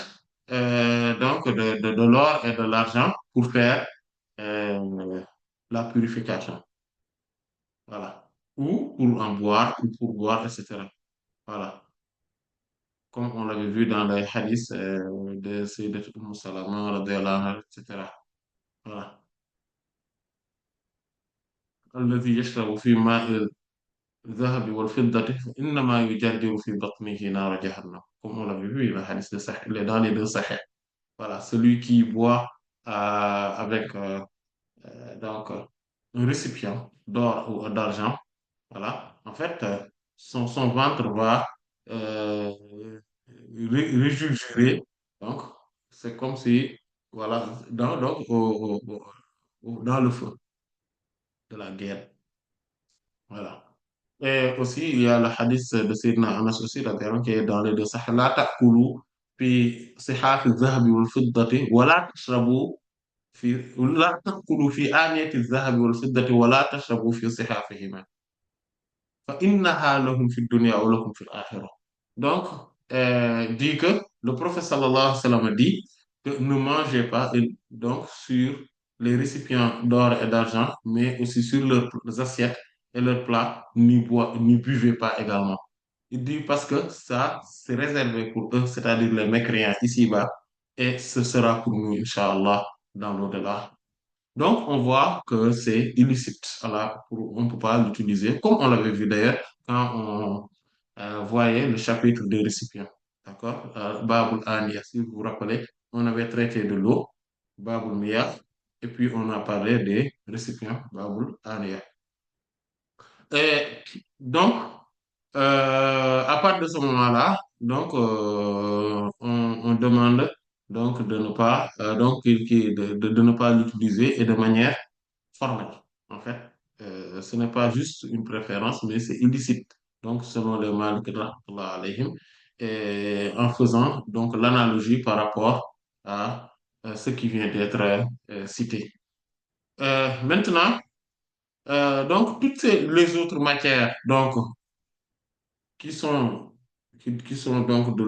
S1: donc de l'or et de l'argent pour faire euh, la purification. Voilà. Ou pour en boire, ou pour boire, etc. Voilà. Comme on l'avait vu dans les hadiths de Sayyidat Salama, radiyallahu anha, etc. Voilà. الذي يشرب في ماء الذهب والفضة إنما يجرجر في بطنه نار جهنم. Comme on l'avait vu, le hadith de Sahih, il est dans les deux Sahih. Voilà, celui qui boit avec donc, un récipient d'or ou d'argent, voilà, en fait, son ventre va euh, réjuljurer. Donc, c'est comme si, voilà, donc, dans le feu de la guerre. Voilà. Et aussi, il y a le hadith de Sayyidina Anas aussi, qui est dans les deux Sahih. La ta'kulu fi sihafi dhahabi wal fiddati wa la tashrabu لا تأكلوا في آنية الذهب والفضة ولا تشربوا في صحافهما فإنها لهم في الدنيا ولكم في الآخرة. Donc, dit que le prophète sallallahu alayhi wa sallam dit que ne mangez pas donc sur les récipients d'or et d'argent, mais aussi sur leurs assiettes et leurs plats, ni buvez pas également. Il dit parce que ça, c'est réservé pour eux, c'est-à-dire les mécréants ici-bas, et ce sera pour nous, Inch'Allah, dans l'au-delà. Donc, on voit que c'est illicite. Voilà, on ne peut pas l'utiliser, comme on l'avait vu d'ailleurs quand on voyait le chapitre des récipients. D'accord? Babul Aniya, si vous vous rappelez, on avait traité de l'eau, Babul Miyah, et puis on a parlé des récipients, Babul Aniya. Et donc, à partir de ce moment-là, donc, on demande donc de ne pas, de ne pas l'utiliser et de manière formelle. En fait, ce n'est pas juste une préférence, mais c'est illicite. Donc, selon les Malik rahmatullah alayhim, et en faisant donc l'analogie par rapport à ce qui vient d'être cité. Maintenant, donc, les autres matières donc, qui sont, qui sont donc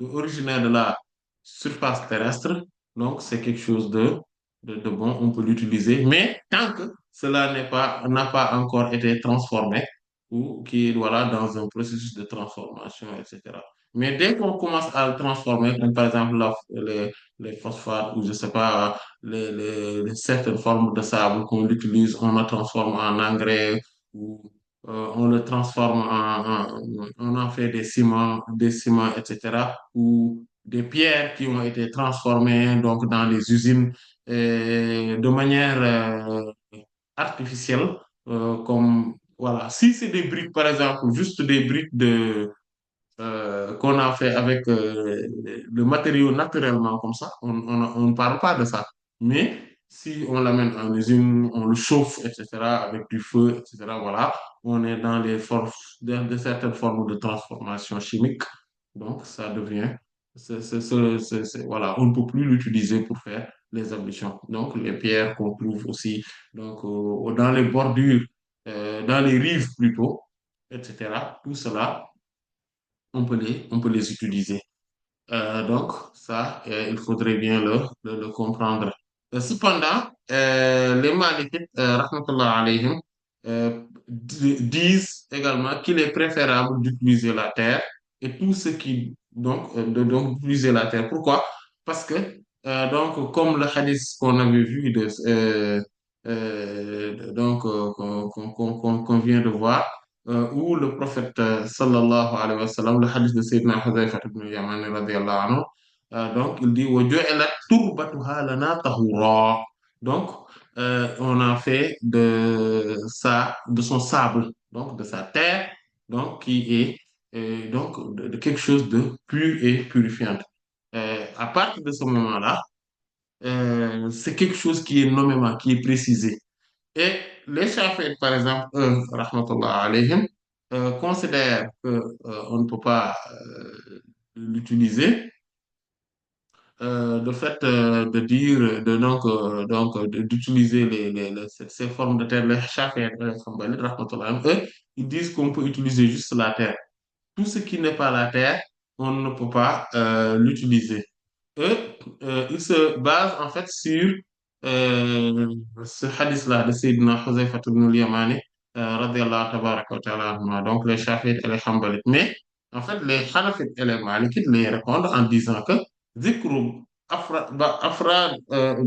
S1: originaire de la surface terrestre. Donc, c'est quelque chose de bon, on peut l'utiliser. Mais tant que cela n'a pas encore été transformé ou qui est voilà, dans un processus de transformation, etc. Mais dès qu'on commence à le transformer, comme par exemple les phosphates ou je sais pas, certaines formes de sable qu'on utilise, on le transforme en engrais ou on le transforme on en fait des ciments, etc. Ou des pierres qui ont été transformées donc dans les usines de manière artificielle, comme voilà. Si c'est des briques, par exemple, juste des briques qu'on a fait avec le matériau naturellement comme ça, on ne parle pas de ça. Mais si on l'amène en usine, on le chauffe, etc., avec du feu, etc., voilà, on est dans de certaines formes de transformation chimique. Donc, ça devient, voilà, on ne peut plus l'utiliser pour faire les ablutions. Donc, les pierres qu'on trouve aussi donc, dans les bordures, dans les rives plutôt, etc., tout cela, on peut les utiliser. Donc, ça, il faudrait bien le comprendre. Cependant, les Malikites, rahmatullah alayhim, disent également qu'il est préférable d'utiliser la terre et tout ce qui, donc d'utiliser la terre. Pourquoi? Parce que, donc, comme le hadith qu'on avait vu, qu'on vient de voir, où le prophète sallallahu alayhi wa sallam, le hadith de Sayyidina Hudhayfa ibn Yaman radiyallahu anhu, donc il dit وَجُعِلَتْ تُرْبَتُهَا لَنَا طَهُورًا. Donc, on a fait de son sable, donc de sa terre, donc qui est donc de quelque chose de pur et purifiant. À partir de ce moment-là, c'est quelque chose qui est nommément, qui est précisé. Et les Shafi'ites, par exemple, eux, rahmatullah alayhim, considèrent que, on ne peut pas l'utiliser. Le fait de dire, d'utiliser ces formes de terre, les Shafi'ites, Hanbalites, rahmatullah alayhim, eux, ils disent qu'on peut utiliser juste la terre. Tout ce qui n'est pas la terre, on ne peut pas l'utiliser. Eux, ils se basent en fait sur ce hadith-là de Sayyidina Huzayfa ibn al-Yamani, radiyallahu tabaraka wa ta'ala anhuma, donc les Shafi'ites et les Hanbalites. Mais en fait, les Hanafites et les Malikites les répondent en disant que ذكر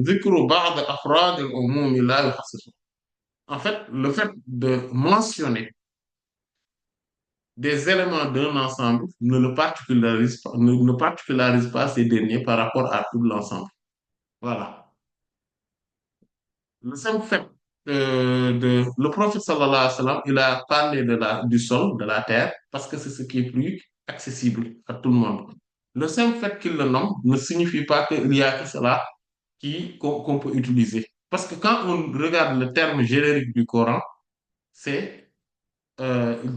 S1: ذكر بعض أفراد العموم لا يخصص. En fait, le fait de mentionner des éléments d'un ensemble ne particularise pas ces derniers par rapport à tout l'ensemble. Voilà. Le simple fait le prophète sallallahu alayhi wa sallam, il a parlé du sol, de la terre, parce que c'est ce qui est plus accessible à tout le monde. Le simple fait qu'il le nomme ne signifie pas qu'il y a que cela qu'on peut utiliser. Parce que quand on regarde le terme générique du Coran, c'est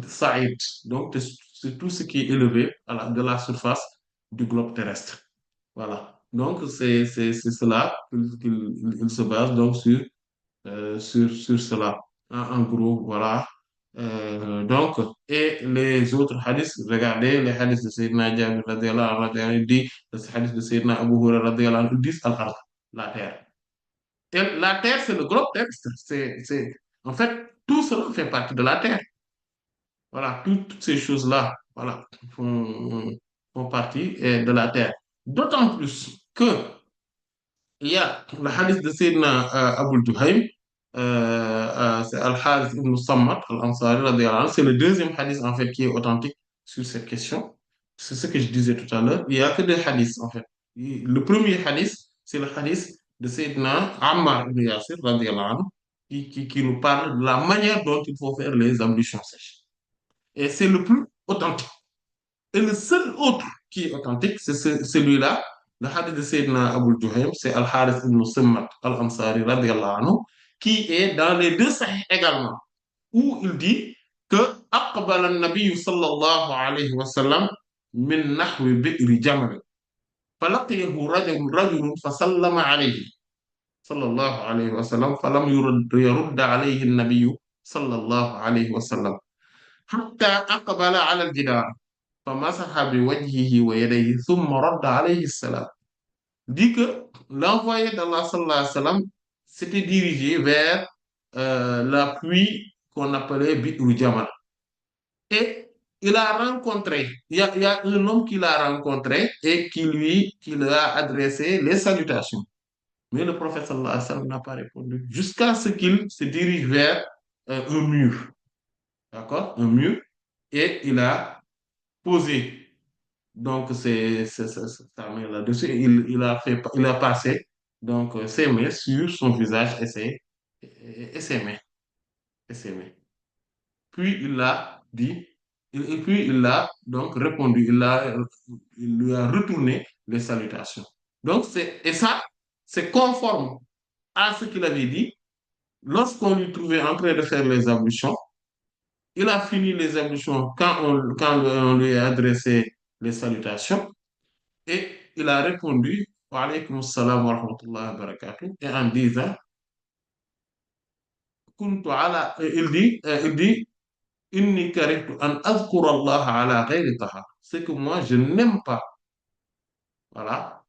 S1: Saïd. Donc, c'est tout ce qui est élevé de la surface du globe terrestre. Voilà. Donc, c'est cela qu'il se base donc sur cela. En gros, voilà. Donc, et les autres hadiths, regardez les hadiths de Sayyidina Jabir radiyallahu anhu, il dit, le hadith de Sayyidina Abu Hurairah radiyallahu anhu, ils disent al-ard, la terre. Et la terre, c'est le globe terrestre. En fait, tout cela fait partie de la terre. Voilà, toutes ces choses-là, voilà, font partie de la terre. D'autant plus que il y a le hadith de Sayyidina Abu Duhaym, c'est Al-Harith ibn Sammat Al-Ansari, radiyallahu anhu. C'est le deuxième hadith en fait qui est authentique sur cette question. C'est ce que je disais tout à l'heure. Il n'y a que deux hadiths en fait. Le premier hadith, c'est le hadith de Sayyidina Ammar ibn Yasir, radiyallahu anhu, qui nous parle de la manière dont il faut faire les ablutions sèches. Et c'est le plus authentique. Et le seul autre qui est authentique, c'est celui-là, le hadith de Sayyidina Abu Juhaym, c'est Al-Harith ibn Simmat Al-Ansari, radiyallahu anhu, qui est dans les deux sahih également, où il dit que أقبل النبي صلى الله عليه وسلم من نحو بئر جمل. فلقيه رجل فسلم عليه صلى الله عليه وسلم فلم يرد عليه النبي صلى الله عليه وسلم حتى أقبل على الجدار فمسح بوجهه ويديه ثم رد عليه السلام. Dit que l'envoyé d'Allah sallallahu alayhi wa sallam s'était dirigé vers la pluie qu'on appelait Bi'ru Jamal. Et il a rencontré, il y a un homme qui l'a rencontré et qui lui a adressé les salutations. Mais le prophète sallallahu alayhi wa sallam n'a pas répondu jusqu'à ce qu'il se dirige vers un mur. D'accord? Un mur. Et il a posé donc sa main là-dessus. Il a passé donc ses mains sur son visage et ses mains. Et ses mains. Puis il a dit, et puis il a donc répondu, il lui a retourné les salutations. Donc, et ça, c'est conforme à ce qu'il avait dit lorsqu'on lui trouvait en train de faire les ablutions. Il a fini les ablutions quand on lui a adressé les salutations et il a répondu wa alaykum salam wa rahmatullahi wa barakatuh et en disant, il dit inni karihtu an azkura Allah ala ghayri tahar. C'est que moi, je n'aime pas, voilà,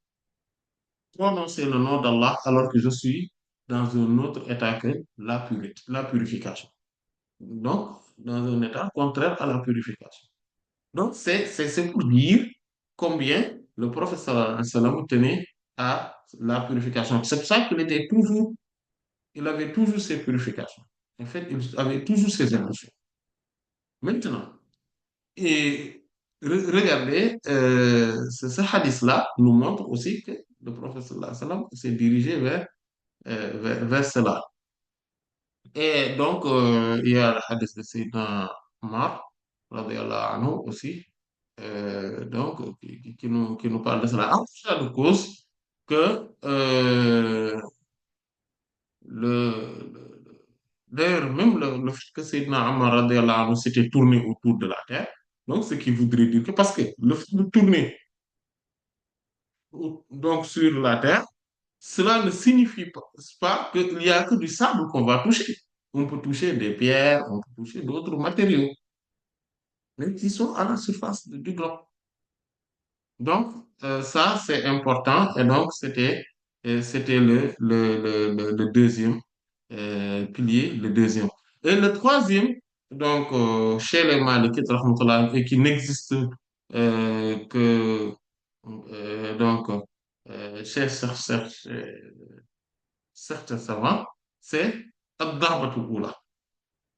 S1: prononcer le nom d'Allah alors que je suis dans un autre état que la purification. Donc, dans un état contraire à la purification. Donc, c'est pour dire combien le prophète sallallahu alayhi wa sallam tenait à la purification. C'est pour ça il avait toujours ses purifications. En fait, il avait toujours ses émotions. Maintenant, et regardez, ce hadith-là nous montre aussi que le prophète sallallahu alayhi wa sallam s'est dirigé vers cela. Et donc, il y a le hadith de Sayyidina Omar, radiyallahu anhu aussi, donc, qui nous parle de cela. En tout cas, de cause que d'ailleurs, même le fait que Sayyidina Omar, radiyallahu anhu, s'était tourné autour de la terre, donc ce qui voudrait dire que, parce que le fait de tourner donc sur la terre, cela ne signifie pas qu'il n'y a que du sable qu'on va toucher. On peut toucher des pierres, on peut toucher d'autres matériaux, mais qui sont à la surface du globe. Donc, ça, c'est important. Et donc, c'était le deuxième pilier, le deuxième. Et le troisième, donc, chez les Malikites, rahmatullah, et qui n'existe que donc, chez certains savants, c'est Ad-Darbatu Ula.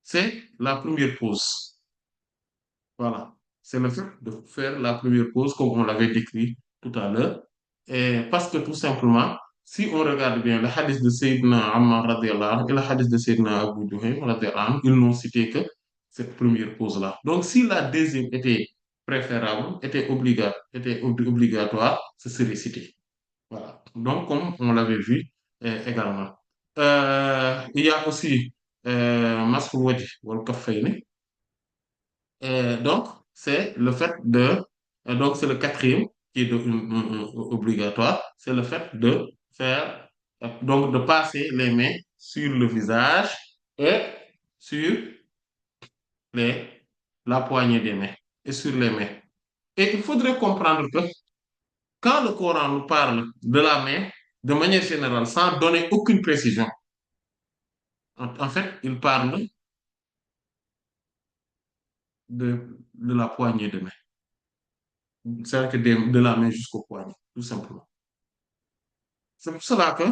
S1: C'est la première pause. Voilà. C'est le fait de faire la première pause, comme on l'avait décrit tout à l'heure. Et parce que tout simplement, si on regarde bien le hadith de Sayyidina Ammar radiallahu anhu et le hadith de Sayyidina Abu Duhaym radiallahu anhu, ils n'ont cité que cette première pause-là. Donc, si la deuxième était préférable, était obligatoire, ce serait cité. Voilà. Donc, comme on l'avait vu également. Il y a aussi Masful Wajh wal Kaffayni. Donc, c'est le fait donc c'est le quatrième qui est obligatoire, c'est le fait de faire, donc de passer les mains sur le visage et sur les, la poignée des mains et sur les mains. Et il faudrait comprendre que quand le Coran nous parle de la main, de manière générale, sans donner aucune précision, en fait, il parle de la poignée de main. C'est-à-dire que de la main jusqu'au poignet, tout simplement. C'est pour cela que,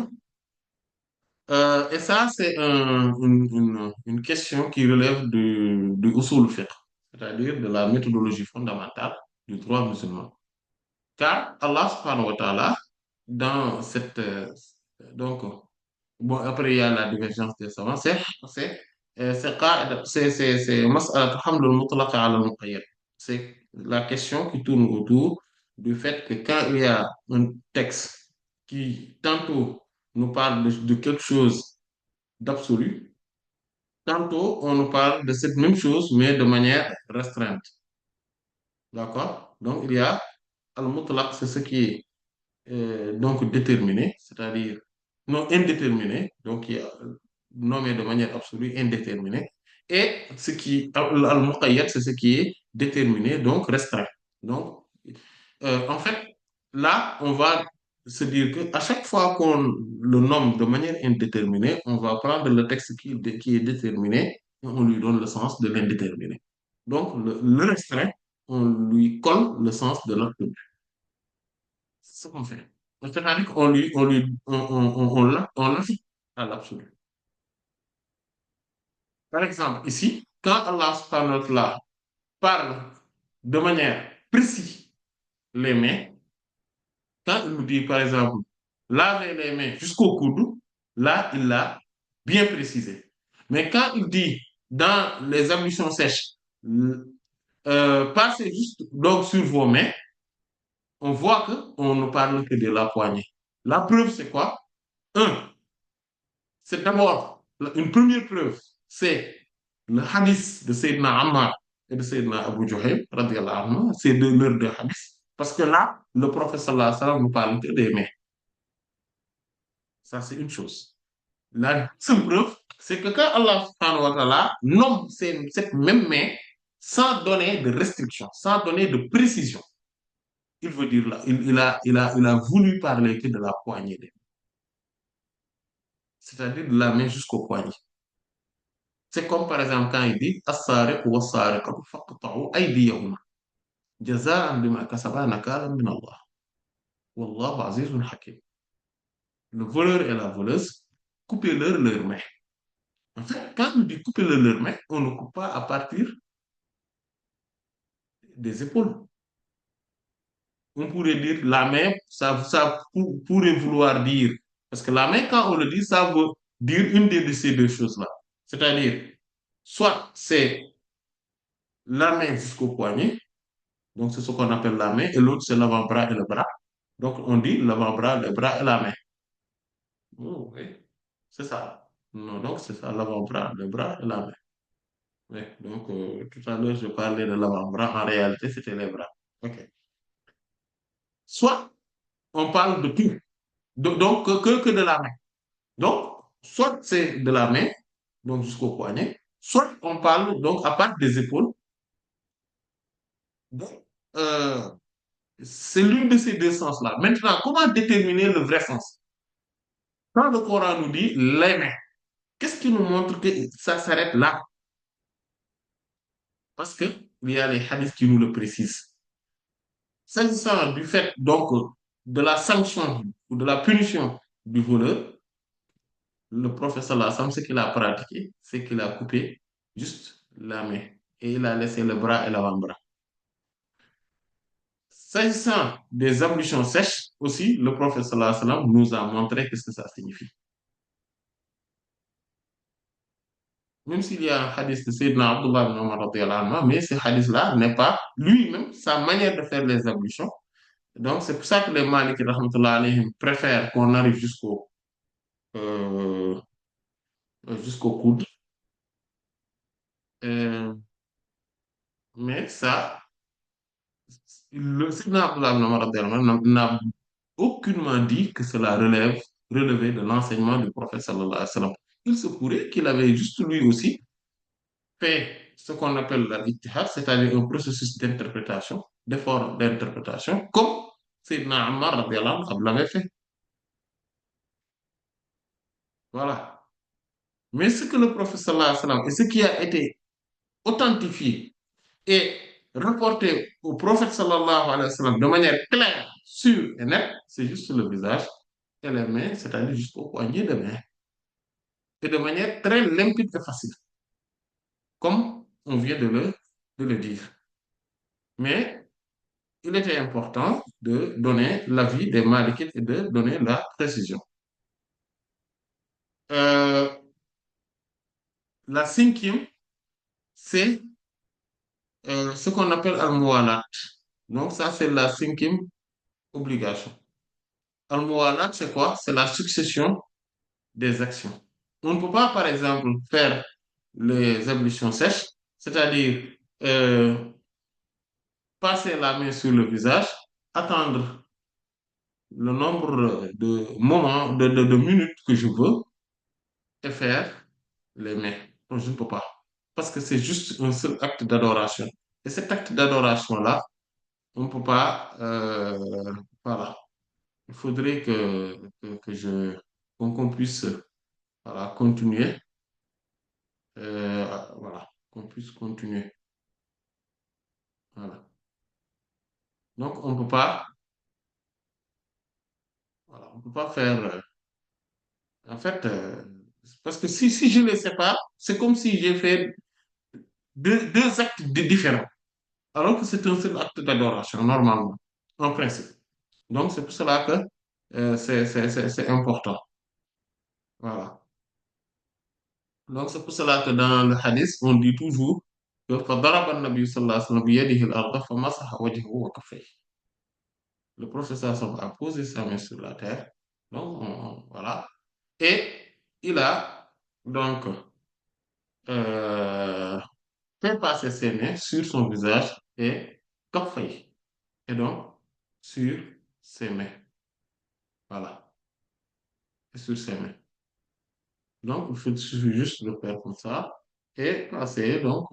S1: et ça, c'est une question qui relève de usul fiqh, c'est-à-dire de la méthodologie fondamentale du droit musulman. Car Allah subhanahu wa ta'ala, dans cette, donc, bon, après il y a la divergence des savants, c'est mas'alatu hamlul mutlaq ala al-muqayyad. C'est la question qui tourne autour du fait que quand il y a un texte qui tantôt nous parle de quelque chose d'absolu, tantôt on nous parle de cette même chose mais de manière restreinte. D'accord? Donc il y a al-mutlaq, c'est ce qui est donc déterminé, c'est-à-dire non indéterminé, donc qui est nommé de manière absolue, indéterminée, et ce qui, al-muqayyad, c'est ce qui est déterminé, donc restreint. Donc, en fait, là, on va se dire que à chaque fois qu'on le nomme de manière indéterminée, on va prendre le texte qui est déterminé et on lui donne le sens de l'indéterminé. Donc, le restreint, on lui colle le sens de l'absolu. C'est ce qu'on fait. C'est-à-dire on l'ajoute à l'absolu. Par exemple, ici, quand Allah subhanahu wa ta'ala parle de manière précise les mains, quand il nous dit, par exemple, lavez les mains jusqu'au coude, là, il l'a bien précisé. Mais quand il dit dans les ablutions sèches, passez juste donc sur vos mains, on voit qu'on ne parle que de la poignée. La preuve, c'est quoi? Un, c'est d'abord une première preuve, c'est le hadith de Sayyidina Ammar et de Sayyidina Abu Juhayl, radiallahu anhu, c'est de leurs deux hadiths. Parce que là, le prophète sallallahu alayhi wa sallam nous parle que des mains. Ça, c'est une chose. La deuxième preuve, c'est que quand Allah subhanahu wa ta'ala nomme cette même main sans donner de restriction, sans donner de précision, il veut dire là, il a voulu parler que de la poignée, c'est-à-dire de la main jusqu'au poignet. C'est comme par exemple quand il dit As-sariqu was-sariqatu faqta'u aydiyahuma jaza'an bima kasaba nakalan min Allah. Wallahu azizun hakim. Le voleur et la voleuse, coupez-leur leurs mains. En fait, quand on dit couper-leur leurs mains, on ne coupe pas à partir des épaules. On pourrait dire la main, pourrait vouloir dire, parce que la main, quand on le dit, ça veut dire une de ces deux choses-là. C'est-à-dire, soit c'est la main jusqu'au poignet, donc c'est ce qu'on appelle la main, et l'autre c'est l'avant-bras et le bras. Donc on dit l'avant-bras, le bras et la main. Oh, oui, c'est ça. Non, donc c'est ça, l'avant-bras, le bras et la main. Oui, donc tout à l'heure je parlais de l'avant-bras, en réalité c'était les bras. Ok. Soit on parle de tout, donc que de la main. Donc, soit c'est de la main, donc jusqu'au poignet, soit on parle donc à part des épaules. Donc, euh, c'est l'une de ces deux sens-là. Maintenant, comment déterminer le vrai sens? Quand le Coran nous dit les mains, qu'est-ce qui nous montre que ça s'arrête là? Parce que il y a les hadiths qui nous le précisent. S'agissant du fait donc de la sanction ou de la punition du voleur, le professeur Lassam, ce qu'il a pratiqué, c'est qu'il a coupé juste la main et il a laissé le bras et l'avant-bras. S'agissant des ablutions sèches, aussi, le prophète sallallahu alayhi wa sallam nous a montré qu'est-ce que ça signifie. Même s'il y a un hadith de Sayyidina Abdullah ibn Umar radiyallahu anhu, mais ce hadith-là n'est pas lui-même sa manière de faire les ablutions. Donc, c'est pour ça que les Maliki rahmatullahi alayhim préfèrent qu'on arrive euh, jusqu'au coude. Euh, mais ça, le Sayyidina Abdullah ibn Umar radiyallahu anhu n'a aucunement dit que cela relevait de l'enseignement du prophète sallallahu alayhi wa sallam. Il se pourrait qu'il avait juste lui aussi fait ce qu'on appelle l'ijtihad, c'est-à-dire un processus d'interprétation, d'effort d'interprétation, comme Sayyidina Ammar radiallahu anhu l'avait fait. Voilà. Mais ce que le prophète sallallahu alayhi wa sallam, et ce qui a été authentifié et rapporté au prophète sallallahu alayhi wa sallam de manière claire, sûre et nette, c'est juste le visage et les mains, c'est-à-dire jusqu'au poignet de main. Et de manière très limpide et facile, comme on vient de le dire. Mais il était important de donner l'avis des Malikites et de donner la précision. Euh, la cinquième, c'est ce qu'on appelle al-muwalat. Donc ça, c'est la cinquième obligation. Al-muwalat, c'est quoi? C'est la succession des actions. On ne peut pas, par exemple, faire les ablutions sèches, c'est-à-dire passer la main sur le visage, attendre le nombre de moments, de minutes que je veux et faire les mains. Donc, je ne peux pas. Parce que c'est juste un seul acte d'adoration. Et cet acte d'adoration-là, on ne peut pas. Voilà. Il faudrait qu'on puisse voilà, continuer. Voilà. Qu'on puisse continuer. Voilà. Donc, on ne peut pas. Voilà, on peut pas faire. En fait, parce que si je ne les sépare, c'est comme si j'ai fait deux actes différents. Alors que c'est un seul acte d'adoration, normalement, en principe. Donc, c'est pour cela que c'est important. Voilà. Donc, c'est pour cela que dans le hadith, on dit toujours que فَضَرَبَ النَّبِيُّ صلى الله عليه وسلم بِيَدِهِ الْأَرْضَ فَمَسَحَ وَجْهَهُ وَكَفَّيْهِ. Le professeur sallallahu a posé sa main sur la terre. Donc, voilà. Et il a donc euh, fait passer ses mains sur son visage et كفّيه. Et donc, sur ses mains. Voilà. Et sur ses mains. Donc, il suffit juste de faire comme ça et passer donc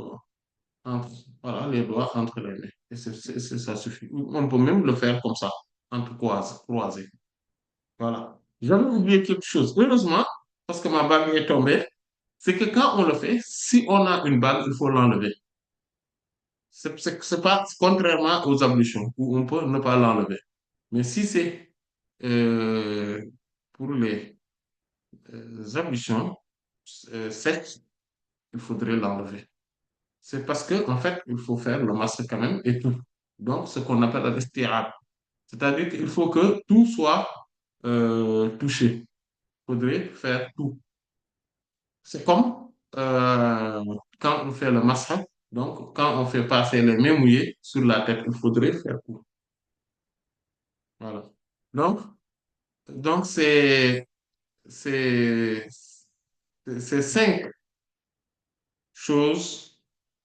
S1: entre, voilà, les doigts entre les mains. Et ça suffit. On peut même le faire comme ça, entre croisés. Voilà. J'avais oublié quelque chose. Heureusement, parce que ma bague est tombée, c'est que quand on le fait, si on a une bague, il faut l'enlever. C'est pas contrairement aux ablutions, où on peut ne pas l'enlever. Mais si c'est euh, pour les ablutions sèches, il faudrait l'enlever. C'est parce que en fait, il faut faire le masque quand même et tout. Donc, ce qu'on appelle l'isti'ab. C'est-à-dire qu'il faut que tout soit touché. Il faudrait faire tout. C'est comme quand on fait le masque. Donc, quand on fait passer les mains mouillées sur la tête, il faudrait faire tout. Voilà. Donc, donc c'est, ces cinq choses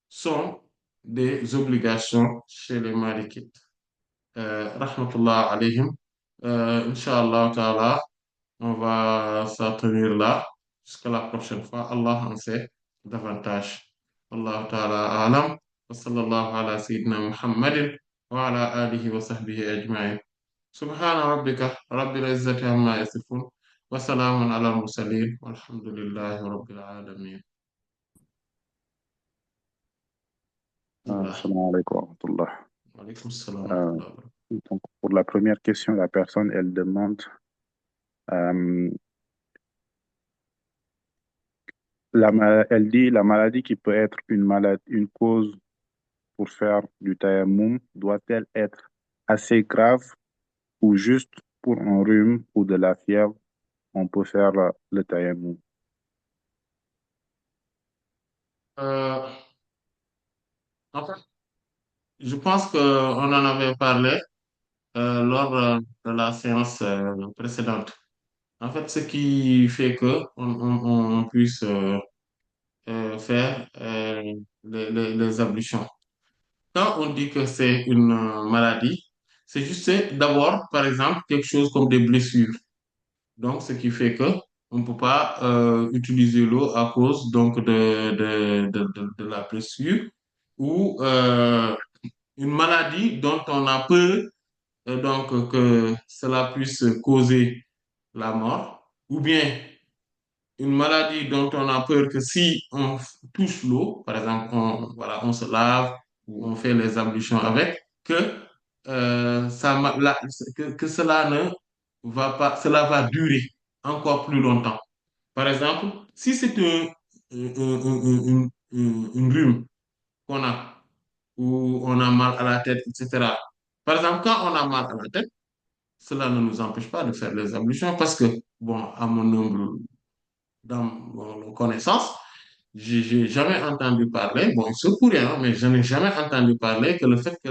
S1: sont des obligations chez les Malikites. Rahmatullah alayhim. Inch'Allah ta'ala, on va s'en tenir là jusqu'à la prochaine fois. Allah en sait davantage. Allah ta'ala alam. Wa sallallahu ala sayyidina Muhammadin wa ala alihi wa sahbihi ajma'in. Subhana rabbika rabbil izzati amma yasifun. Wa salamun ala al-mursalin. Walhamdulillahi rabbil alamin. Bismillah.
S2: Assalamu alaikum wa rahmatullah.
S1: Wa alaykum assalam wa
S2: Euh,
S1: rahmatullah.
S2: donc, pour la première question, la personne, elle demande euh, elle dit la maladie qui peut être une cause pour faire du tayammum doit-elle être assez grave ou juste pour un rhume ou de la fièvre, on peut faire le tayammum.
S1: Euh, en fait, je pense qu'on en avait parlé lors de la séance précédente. En fait, ce qui fait que on puisse faire les ablutions. Quand on dit que c'est une maladie, c'est juste d'abord, par exemple, quelque chose comme des blessures. Donc, ce qui fait que on ne peut pas utiliser l'eau à cause donc de la blessure ou une maladie dont on a peur donc que cela puisse causer la mort, ou bien une maladie dont on a peur que si on touche l'eau, par exemple, voilà, on se lave ou on fait les ablutions avec, que, que cela ne va pas, cela va durer encore plus longtemps. Par exemple, si c'est une rhume qu'on a, ou on a mal à la tête, etc. Par exemple, quand on a mal à la tête, cela ne nous empêche pas de faire les ablutions parce que, bon, à mon humble, dans mon connaissance, j'ai jamais entendu parler, bon, il se pourrait, hein, mais je n'ai jamais entendu parler que le fait que,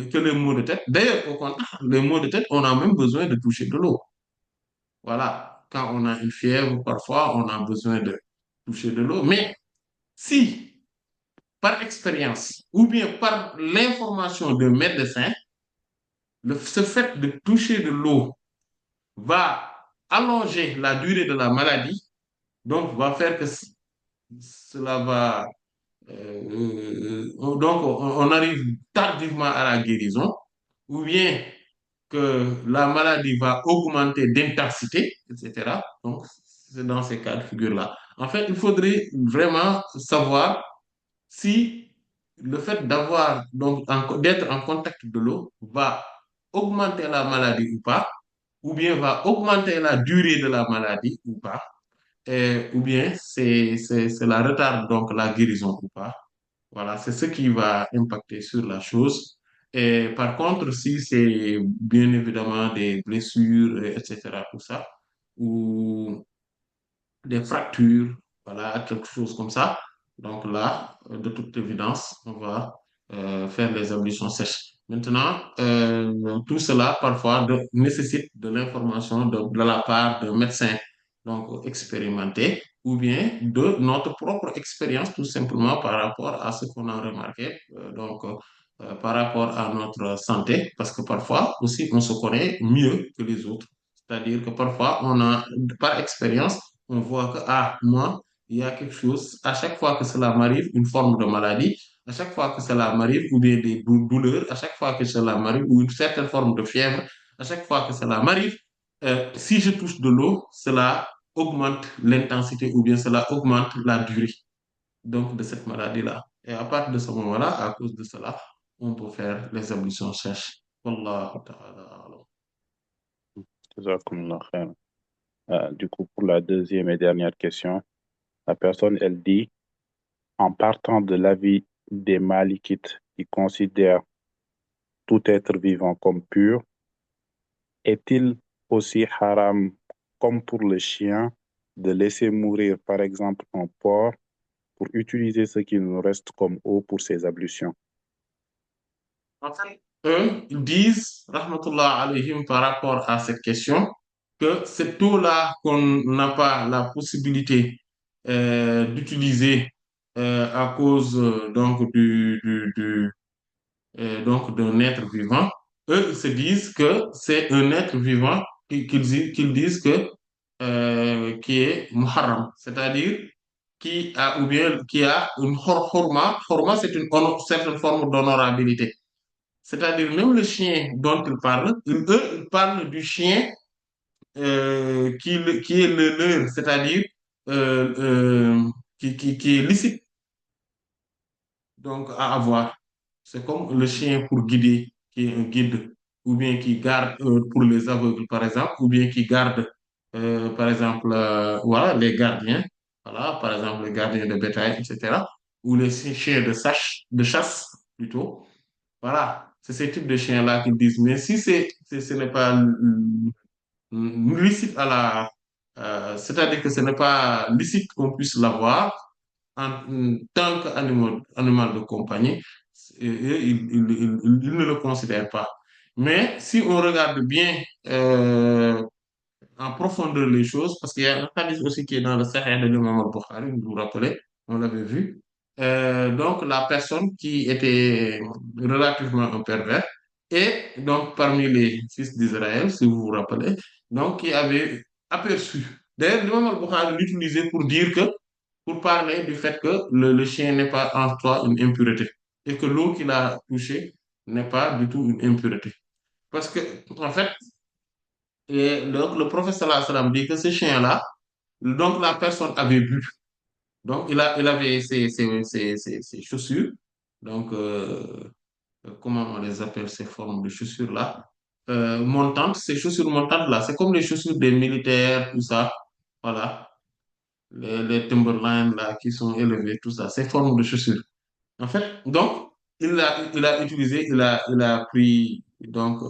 S1: que les maux de tête, d'ailleurs, au contraire, les maux de tête, on a même besoin de toucher de l'eau. Voilà, quand on a une fièvre, parfois, on a besoin de toucher de l'eau. Mais si, par expérience, ou bien par l'information de médecin, ce fait de toucher de l'eau va allonger la durée de la maladie, donc va faire que cela va donc, on arrive tardivement à la guérison, ou bien que la maladie va augmenter d'intensité, etc. Donc, c'est dans ces cas de figure-là. En fait, il faudrait vraiment savoir si le fait d'être en contact de l'eau va augmenter la maladie ou pas, ou bien va augmenter la durée de la maladie ou pas, ou bien cela retarde donc la guérison ou pas. Voilà, c'est ce qui va impacter sur la chose. Et par contre, si c'est bien évidemment des blessures, etc., tout ça, ou des fractures, voilà, quelque chose comme ça, donc là, de toute évidence, on va faire les ablutions sèches. Maintenant, tout cela parfois nécessite de l'information de la part d'un médecin donc expérimenté ou bien de notre propre expérience tout simplement par rapport à ce qu'on a remarqué par rapport à notre santé parce que parfois aussi on se connaît mieux que les autres. C'est-à-dire que parfois on a par expérience on voit que ah moi il y a quelque chose, à chaque fois que cela m'arrive, une forme de maladie, à chaque fois que cela m'arrive, ou bien des douleurs, à chaque fois que cela m'arrive, ou une certaine forme de fièvre, à chaque fois que cela m'arrive, si je touche de l'eau, cela augmente l'intensité ou bien cela augmente la durée donc, de cette maladie-là. Et à partir de ce moment-là, à cause de cela, on peut faire les ablutions sèches. Wallahu ta'ala a'lam.
S2: Jazakumullah khair. Du coup, pour la deuxième et dernière question, la personne, elle dit, en partant de l'avis des Malikites qui considèrent tout être vivant comme pur, est-il aussi haram comme pour le chien de laisser mourir, par exemple, un porc pour utiliser ce qu'il nous reste comme eau pour ses ablutions?
S1: En fait, eux, ils disent, rahmatullah alayhim, par rapport à cette question, que cette eau-là qu'on n'a pas la possibilité d'utiliser à cause donc d'un être vivant, eux ils se disent que c'est un être vivant qu'ils disent que qui est muharram, c'est-à-dire qui a ou bien qui a une horma. Horma, c'est une certaine forme d'honorabilité. C'est-à-dire, même le chien dont ils parlent, eux, ils parlent du chien qui est le leur, c'est-à-dire euh, euh, qui est licite donc à avoir. C'est comme le chien pour guider, qui est un guide, ou bien qui garde pour les aveugles, par exemple, ou bien qui garde, par exemple, voilà, les gardiens, voilà, par exemple, les gardiens de bétail, etc., ou les chiens de chasse, plutôt. Voilà, c'est ce type de chien-là qu'ils disent. Mais si ce n'est pas licite à c'est-à-dire que ce n'est pas licite qu'on puisse l'avoir en tant qu'animal de compagnie, ils ne le considèrent pas. Mais si on regarde bien en profondeur les choses, parce qu'il y a un hadith aussi qui est dans le Sahih de l'imam al-Bukhari, vous vous rappelez, on l'avait vu. Donc, la personne qui était relativement un pervers, et donc parmi les fils d'Israël, si vous vous rappelez, donc qui avait aperçu. D'ailleurs, l'imam al-Bukhari l'utilisait pour dire que, pour parler du fait que le chien n'est pas en soi une impureté, et que l'eau qu'il a touchée n'est pas du tout une impureté. Parce que, en fait, et donc, le prophète sallallahu alayhi wa sallam dit que ce chien-là, donc la personne avait bu. Donc, il avait ses chaussures. Donc, comment on les appelle ces formes de chaussures-là? Montantes, ces chaussures montantes-là, c'est comme les chaussures des militaires, tout ça. Voilà. Les Timberland, là, qui sont élevés, tout ça, ces formes de chaussures. En fait, donc, il a utilisé, il a pris, donc,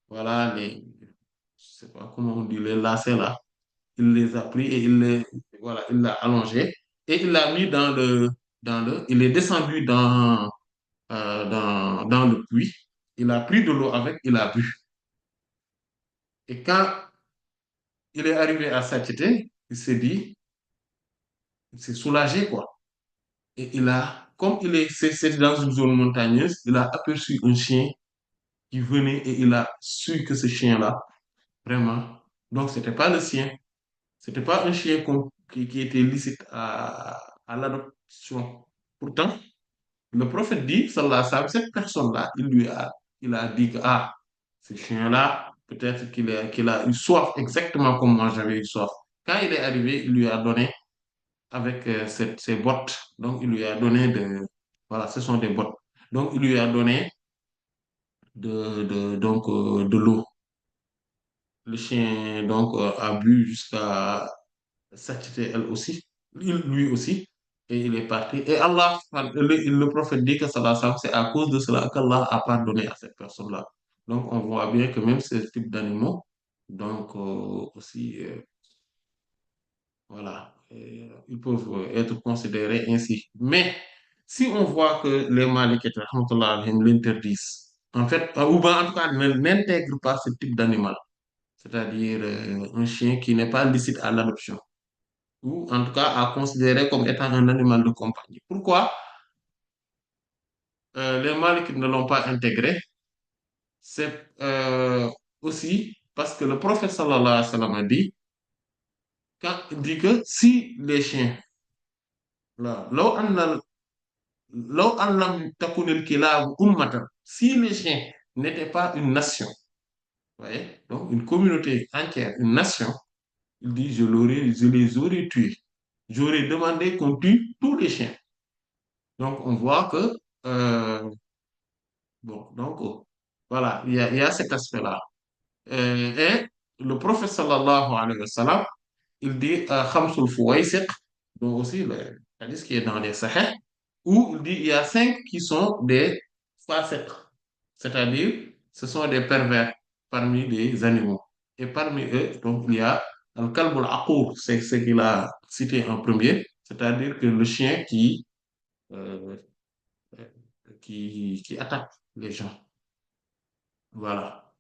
S1: voilà, je sais pas comment on dit, les lacets là. Il les a pris et voilà, il l'a allongé et il l'a mis il est descendu dans le puits. Il a pris de l'eau avec, il a bu. Et quand il est arrivé à satiété, il s'est dit, il s'est soulagé, quoi. Et comme c'est dans une zone montagneuse, il a aperçu un chien qui venait et il a su que ce chien-là, vraiment, donc c'était pas le sien, c'était pas un chien qui était licite à l'adoption. Pourtant, le prophète dit, sallallahu alayhi wa sallam, cette personne-là, il a dit que, ah, ce chien-là, peut-être qu'il a eu soif, exactement comme moi j'avais eu soif. Quand il est arrivé, il lui a donné avec ses bottes. Donc, il lui a donné voilà, ce sont des bottes. Donc, il lui a donné de l'eau. Le chien, donc, a bu jusqu'à satiété elle aussi, lui aussi, et il est parti. Et Allah, le prophète dit que ça, c'est à cause de cela qu'Allah a pardonné à cette personne-là. Donc, on voit bien que même ce type d'animaux, donc, aussi, voilà, ils peuvent être considérés ainsi. Mais si on voit que les Malikites, rahmatullah alayhim, l'interdisent, en fait, ou bien en tout cas n'intègrent pas ce type d'animal, c'est-à-dire un chien qui n'est pas licite à l'adoption, ou en tout cas à considérer comme étant un animal de compagnie. Pourquoi les Malikites ne l'ont pas intégré? C'est aussi parce que le prophète sallallahu alayhi wa sallam a dit, quand il dit que si les chiens, là, لو أن لم تكن الكلاب أمة, si les chiens n'étaient pas une nation, vous voyez, donc une communauté entière, une nation, il dit, je les aurais tués. J'aurais demandé qu'on tue tous les chiens. Donc, on voit que, bon, donc, voilà, il y a cet aspect-là. Et le prophète sallallahu alayhi wa sallam, il dit, Khamsul Fouaïsiq, donc aussi le hadith qui est dans les Sahih, où il dit il y a 5 qui sont des fasiq, c'est-à-dire ce sont des pervers parmi les animaux. Et parmi eux, donc il y a Al-Kalbul Aqur, c'est ce qu'il a cité en premier, c'est-à-dire que le chien euh, qui attaque les gens. Voilà.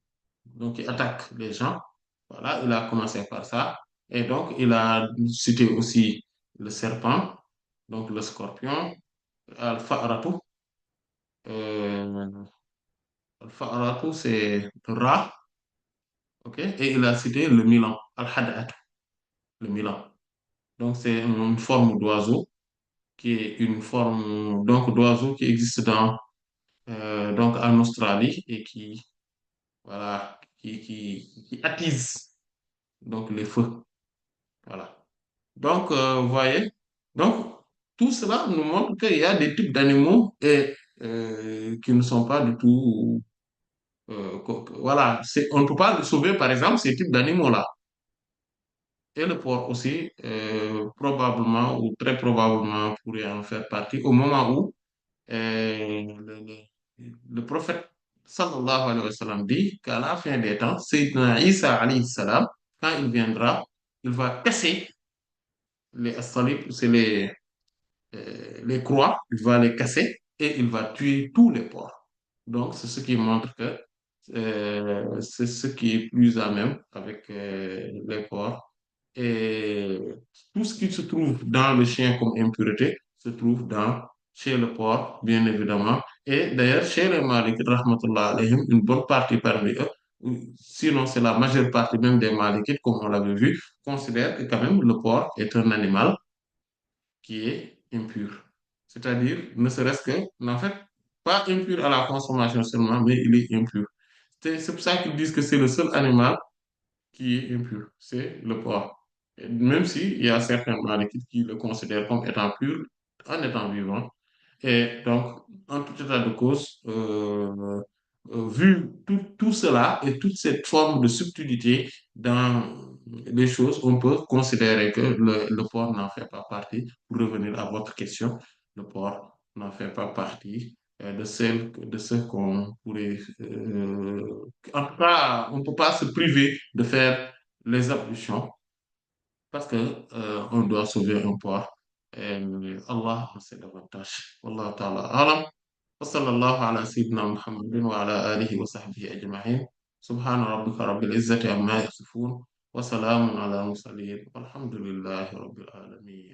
S1: Donc il attaque les gens. Voilà, il a commencé par ça. Et donc il a cité aussi le serpent, donc le scorpion, Al-Fa'ratu. Euh, Al-Fa'ratu, c'est le rat, ok? Et il a cité le milan, Al-Hada'at, le milan. Donc c'est une forme d'oiseau qui est une forme donc d'oiseau qui existe donc en Australie et qui voilà qui attise donc les feux. Voilà. Donc vous voyez, donc tout cela nous montre qu'il y a des types d'animaux et qui ne sont pas du tout voilà, on ne peut pas sauver, par exemple, ces types d'animaux-là. Et le porc aussi, probablement ou très probablement pourrait en faire partie au moment où le prophète sallallahu alayhi wa sallam dit qu'à la fin des temps, Sayyidina Isa alayhi salam, quand il viendra, il va casser les as-salib, c'est les croix, il va les casser et il va tuer tous les porcs. Donc, c'est ce qui montre que c'est ce qui est plus à même avec les porcs. Et tout ce qui se trouve dans le chien comme impureté se trouve chez le porc, bien évidemment. Et d'ailleurs, chez les Malikites, rahmatullah alayhim, une bonne partie parmi eux, sinon c'est la majeure partie même des Malikites, comme on l'avait vu, considèrent que quand même le porc est un animal qui est impur. C'est-à-dire, ne serait-ce que, en fait, pas impur à la consommation seulement, mais il est impur. C'est pour ça qu'ils disent que c'est le seul animal qui est impur, c'est le porc. Et même s'il y a certains maléfiques qui le considèrent comme étant pur en étant vivant. Et donc, en tout état de cause, vu tout cela et toute cette forme de subtilité dans les choses, on peut considérer que le porc n'en fait pas partie. Pour revenir à votre question, le porc n'en fait pas partie de ceux qu'on pourrait... en tout cas, on ne peut pas se priver de faire les ablutions parce que on doit sauver un porc. Allah en sait davantage. Wallahu ta'ala alam. وصلى الله على سيدنا محمد وعلى آله وصحبه أجمعين سبحان ربك رب العزة عما يصفون وسلام على المرسلين والحمد لله رب العالمين